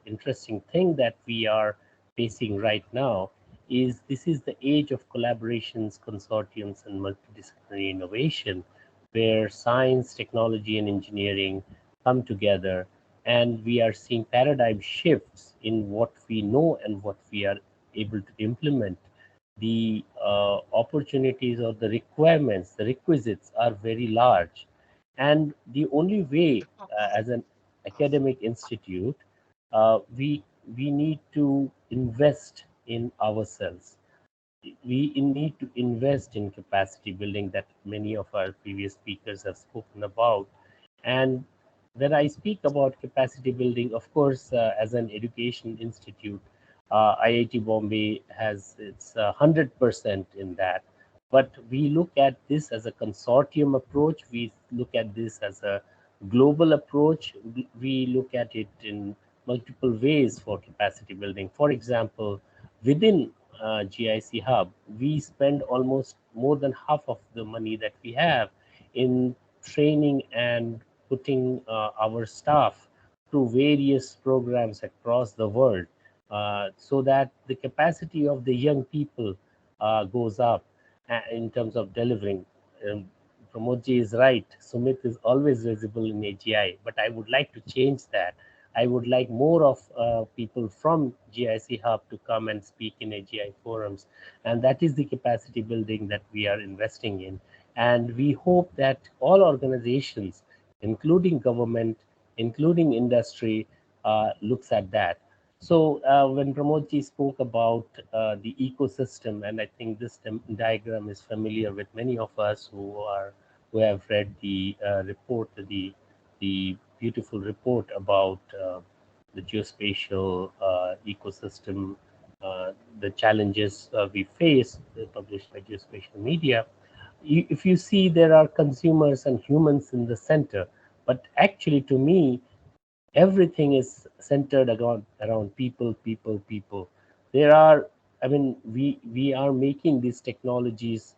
interesting thing that we are facing right now is this is the age of collaborations, consortiums, and multidisciplinary innovation, where science, technology, and engineering come together, and we are seeing paradigm shifts in what we know and what we are able to implement. The opportunities or the requirements, the requisites are very large. And the only way, as an academic institute, we need to invest in ourselves. We need to invest in capacity building that many of our previous speakers have spoken about. And when I speak about capacity building, of course, as an education institute, IIT Bombay has its 100% in that. But we look at this as a consortium approach. We look at this as a global approach. We look at it in multiple ways for capacity building. For example, within GIC Hub, we spend almost more than half of the money that we have in training and putting our staff through various programs across the world, so that the capacity of the young people goes up in terms of delivering. Um, Pramodji is right. Sumit is always visible in AGI, but I would like to change that. I would like more of people from GIC Hub to come and speak in AGI forums. And that is the capacity building that we are investing in. And we hope that all organizations, including government, including industry, looks at that. So when Pramodji spoke about the ecosystem, and I think this diagram is familiar with many of us who have read the report, the beautiful report about the geospatial ecosystem, the challenges we face, published by Geospatial Media. If you see, there are consumers and humans in the center, but actually, to me, everything is centered around people. There are, I mean, we are making these technologies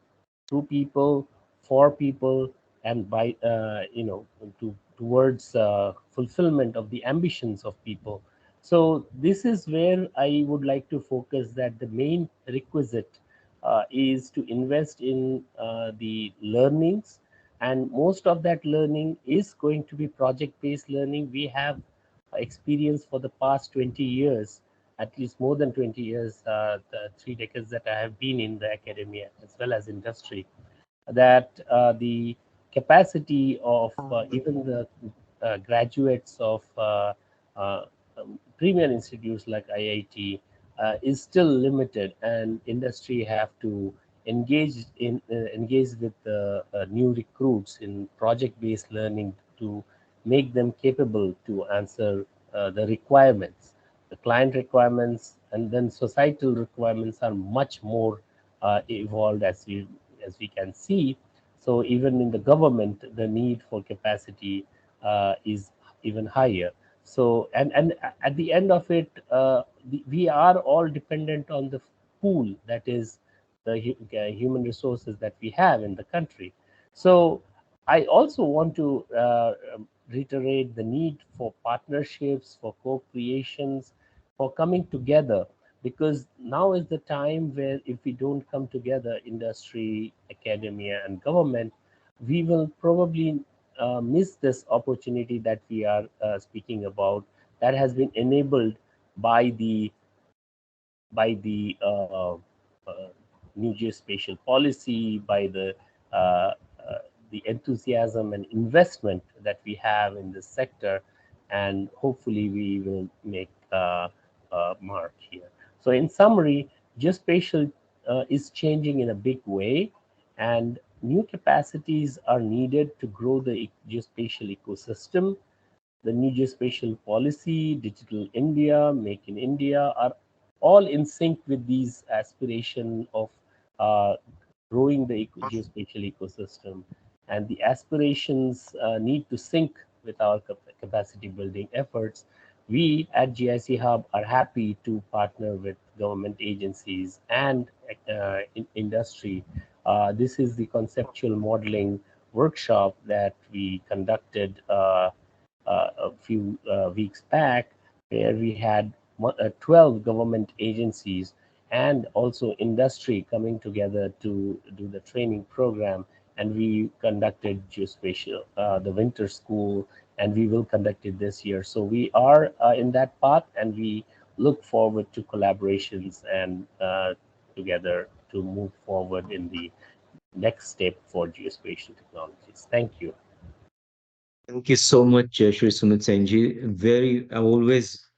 to people, for people, and by towards fulfillment of the ambitions of people. So this is where I would like to focus, that the main requisite is to invest in the learnings, and most of that learning is going to be project based learning. We have experience for the past 20 years, at least more than 20 years, the 3 decades that I have been in the academia as well as industry, that the capacity of even the graduates of premier institutes like IIT is still limited, and industry have to engage with the new recruits in project-based learning to make them capable to answer the requirements, the client requirements, and then societal requirements are much more evolved as we can see. So even in the government, the need for capacity is even higher. So and at the end of it, we are all dependent on the pool that is the human resources that we have in the country. So I also want to reiterate the need for partnerships, for co-creations, for coming together, because now is the time where if we don't come together, industry, academia, and government, we will probably miss this opportunity that we are speaking about, that has been enabled by the new geospatial policy, by uh, the enthusiasm and investment that we have in this sector, and hopefully we will make a mark here. So in summary, geospatial is changing in a big way, and new capacities are needed to grow the geospatial ecosystem. The new geospatial policy, Digital India, Make in India are all in sync with these aspiration of uh, growing the geospatial ecosystem. And the aspirations need to sync with our capacity building efforts. We at GIC Hub are happy to partner with government agencies and industry. This is the conceptual modeling workshop that we conducted a few weeks back, where we had 12 government agencies and also industry coming together to do the training program. And we conducted geospatial, the winter school, and we will conduct it this year. So we are in that path, and we look forward to collaborations and together to move forward in the next step for geospatial technologies. Thank you. Thank you so much, Shri Sumit Senji. Very, always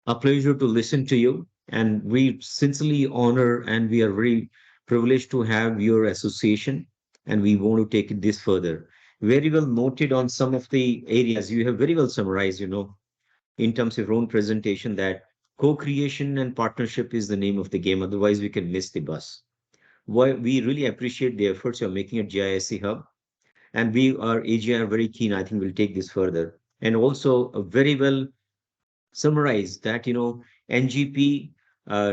a pleasure to listen to you. And we sincerely honor and we are very privileged to have your association. And we want to take this further. Very well noted on some of the areas. You have very well summarized, in terms of your own presentation, that co-creation and partnership is the name of the game. Otherwise, we can miss the bus. Why we really appreciate the efforts you're making at GISC Hub. And we are AGI are very keen. I think we'll take this further. And also very well summarize that NGP,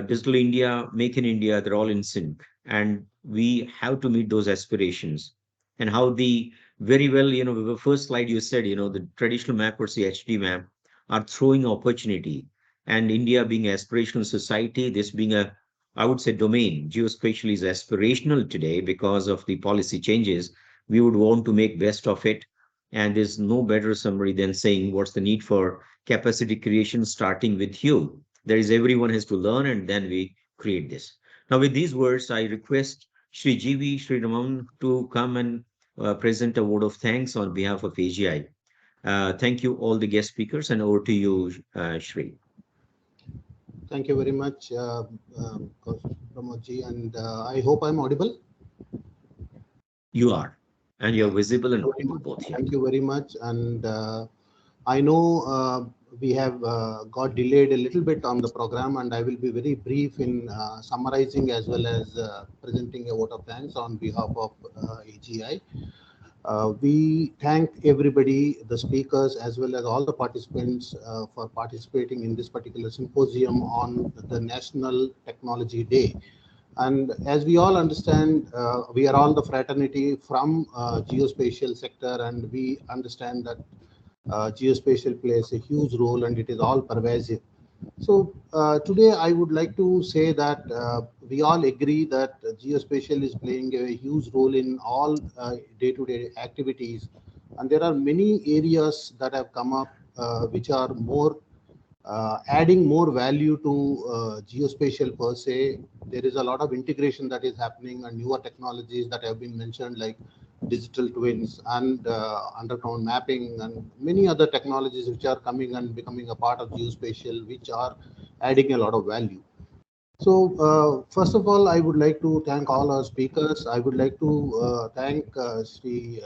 Digital India, Make in India, they're all in sync, and we have to meet those aspirations. And how the very well, the first slide you said, the traditional map or the HD map are throwing opportunity, and India being aspirational society, this being a, I would say, domain, geospatial is aspirational today because of the policy changes. We would want to make best of it, and there's no better summary than saying what's the need for capacity creation starting with you. There is everyone has to learn, and then we create this. Now, with these words, I request Sri GV Sri Raman to come and present a word of thanks on behalf of AGI. Thank you, all the guest speakers, and over to you, Sri. Thank you very much, Pramodji, and I hope I'm audible. You are, and you're Yeah. visible and audible both here. Thank you very much, and I know we have got delayed a little bit on the program, and I will be very brief in summarizing as well as presenting a vote of thanks on behalf of AGI. We thank everybody, the speakers, as well as all the participants for participating in this particular symposium on the National Technology Day. And as we all understand, we are all the fraternity from geospatial sector, and we understand that geospatial plays a huge role and it is all pervasive. So today I would like to say that we all agree that geospatial is playing a huge role in all day-to-day activities. And there are many areas that have come up which are more adding more value to geospatial per se. There is a lot of integration that is happening and newer technologies that have been mentioned, like digital twins and underground mapping and many other technologies which are coming and becoming a part of geospatial, which are adding a lot of value. So, first of all, I would like to thank all our speakers. I would like to thank Sri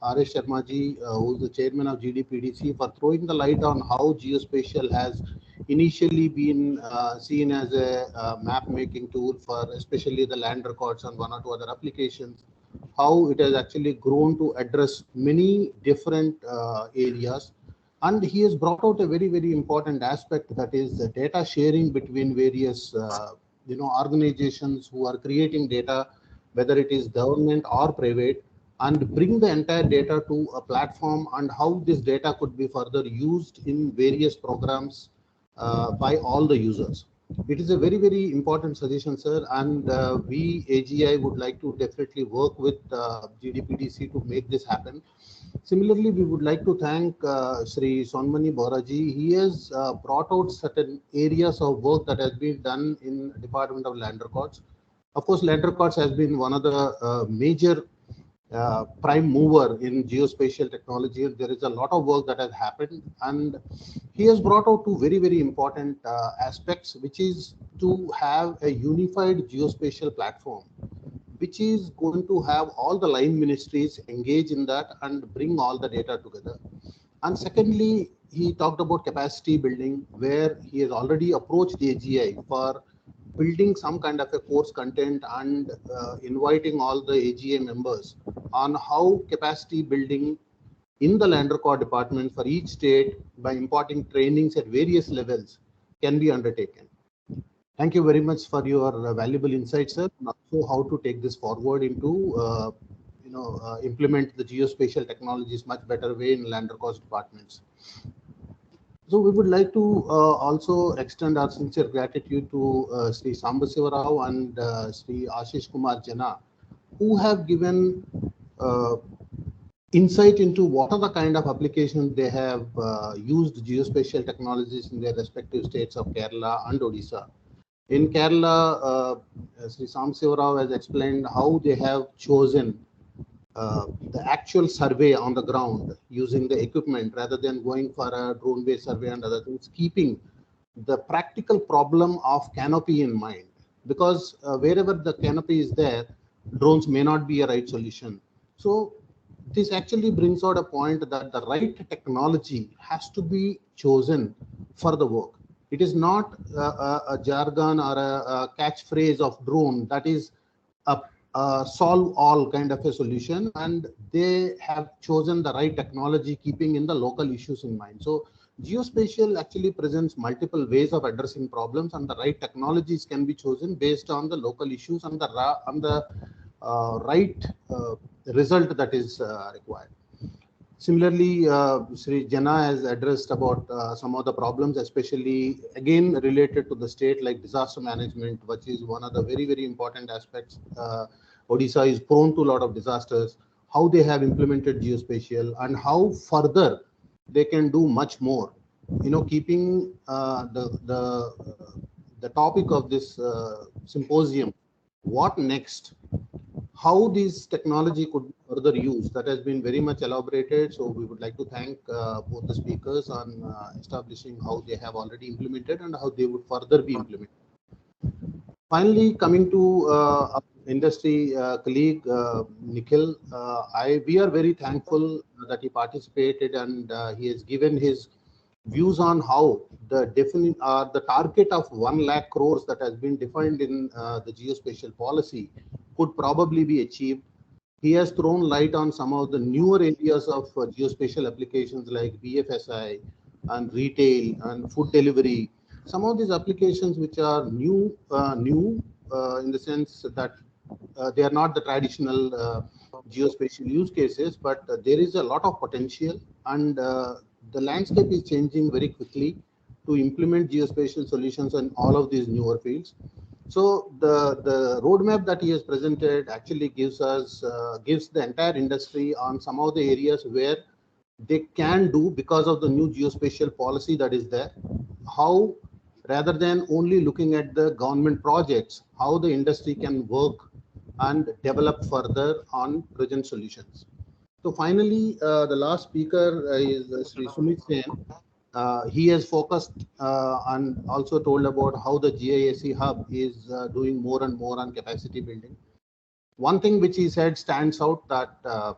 R.S. Sharma ji, who is the chairman of GDPDC, for throwing the light on how geospatial has initially been seen as a map making tool for especially the land records and one or two other applications, how it has actually grown to address many different areas. And he has brought out a very, very important aspect, that is the data sharing between various organizations who are creating data, whether it is government or private, and bring the entire data to a platform, and how this data could be further used in various programs by all the users. It is a very, very important suggestion, sir, and we AGI would like to definitely work with GDPDC to make this happen. Similarly, we would like to thank Sri Sonmani Boraji. He has brought out certain areas of work that has been done in Department of Land Records. Of course, land records has been one of the major prime mover in geospatial technology. There is a lot of work that has happened, and he has brought out two very, very important aspects, which is to have a unified geospatial platform, which is going to have all the line ministries engage in that and bring all the data together. And secondly, he talked about capacity building, where he has already approached the AGI for building some kind of a course content and inviting all the AGI members on how capacity building in the land record department for each state by imparting trainings at various levels can be undertaken. Thank you very much for your valuable insights, sir, and also how to take this forward into implement the geospatial technologies much better way in land records departments. So we would like to also extend our sincere gratitude to Sri Sambasiva Rao and Sri Ashish Kumar Jana, who have given insight into what are the kind of applications they have used geospatial technologies in their respective states of Kerala and Odisha. In Kerala, Sri Sambasiva Rao has explained how they have chosen the actual survey on the ground using the equipment rather than going for a drone-based survey and other things, keeping the practical problem of canopy in mind. Because wherever the canopy is there, drones may not be a right solution. So this actually brings out a point that the right technology has to be chosen for the work. It is not a jargon or a catchphrase of drone that is a solve all kind of a solution, and they have chosen the right technology keeping in the local issues in mind. So geospatial actually presents multiple ways of addressing problems, and the right technologies can be chosen based on the local issues and the right result that is required. Similarly, Sri Jana has addressed about some of the problems, especially again related to the state, like disaster management, which is one of the very, very important aspects. Odisha is prone to a lot of disasters, how they have implemented geospatial and how further they can do much more. Keeping the topic of this symposium, what next? How this technology could be further used, that has been very much elaborated. So we would like to thank both the speakers on establishing how they have already implemented and how they would further be implemented. Finally, coming to our industry colleague Nikhil, we are very thankful that he participated and he has given his views on how the target of 1 lakh crores that has been defined in the geospatial policy could probably be achieved. He has thrown light on some of the newer areas of geospatial applications like BFSI and retail and food delivery. Some of these applications which are new in the sense that they are not the traditional geospatial use cases, but there is a lot of potential, and the landscape is changing very quickly to implement geospatial solutions in all of these newer fields. So the roadmap that he has presented actually gives the entire industry on some of the areas where they can do because of the new geospatial policy that is there. How, rather than only looking at the government projects, how the industry can work and develop further on present solutions. So finally, the last speaker is Sri Sumit Sen. He has focused and also told about how the GISC hub is doing more and more on capacity building. One thing which he said stands out, that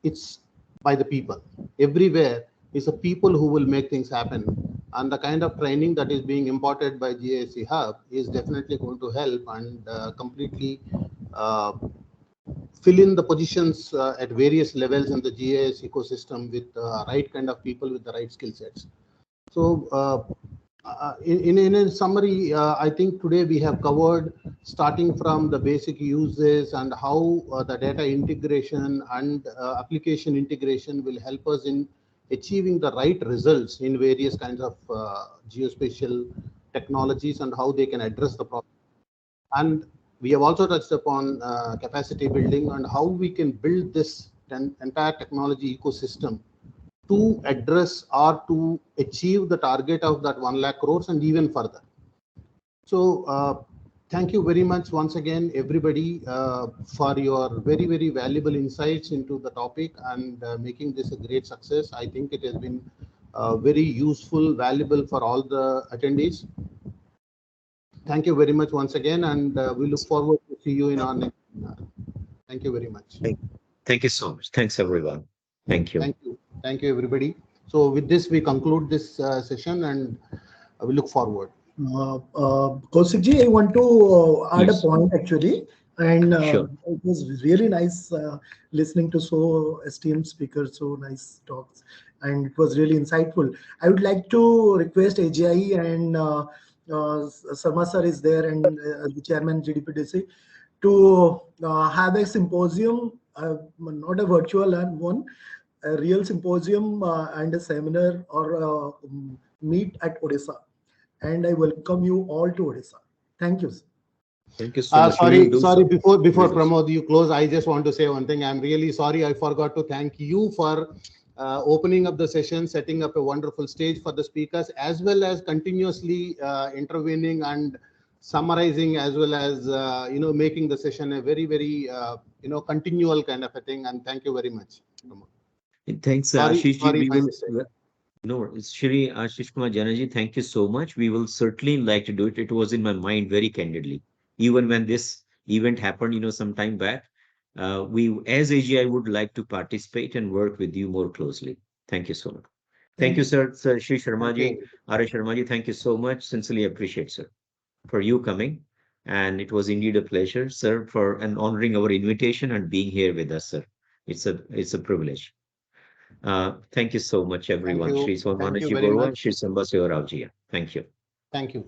it's by the people. Everywhere is the people who will make things happen. And the kind of training that is being imparted by GISC hub is definitely going to help and completely fill in the positions at various levels in the GIS ecosystem with the right kind of people with the right skill sets. So in a summary, I think today we have covered starting from the basic uses and how the data integration and application integration will help us in achieving the right results in various kinds of geospatial technologies and how they can address the problem. And we have also touched upon capacity building and how we can build this entire technology ecosystem to address or to achieve the target of that 1 lakh crores and even further. So thank you very much once again, everybody, for your very, very valuable insights into the topic and making this a great success. I think it has been very useful, valuable for all the attendees. Thank you very much once again, and we look forward to see you in our next webinar. Thank you very much. Thank you so much. Thanks, everyone. Thank you. Thank you. Thank you, everybody. So with this, we conclude this session and we look forward. Kaushikji, I want to add a Yes. point actually, and Sure. it was really nice listening to so esteemed speakers, so nice talks, and it was really insightful. I would like to request AGI and Sarma sir is there, and the chairman GDPDC, to have a symposium, not a virtual one, a real symposium and a seminar or meet at Odisha. And I welcome you all to Odisha. Thank you. Thank you so much. Sorry, So. before Please. Pramod, you close, I just want to say one thing. I'm really sorry. I forgot to thank you for opening up the session, setting up a wonderful stage for the speakers, as well as continuously intervening and summarizing, as well as making the session a very, very continual kind of a thing. And thank you very much, Pramod. Thanks, Sorry, Ashish ji. We my will. mistake. No, it's Shri Ashish Kumar Janaji. Thank you so much. We will certainly like to do it. It was in my mind very candidly. Even when this event happened, some time back, we, as AGI, would like to participate and work with you more closely. Thank you so much. Thank you, sir. Sir Shri Sharma ji, R. Sharma ji, thank you so much. Sincerely appreciate, sir, for you coming. And it was indeed a pleasure, sir, for and honoring our invitation and being here with us, sir. It's a privilege. Thank you so much, everyone. Thank you. Shri Thank you Sonmanaji very Borwa, much. Shri Sambasio Ravji. Thank you. Thank you.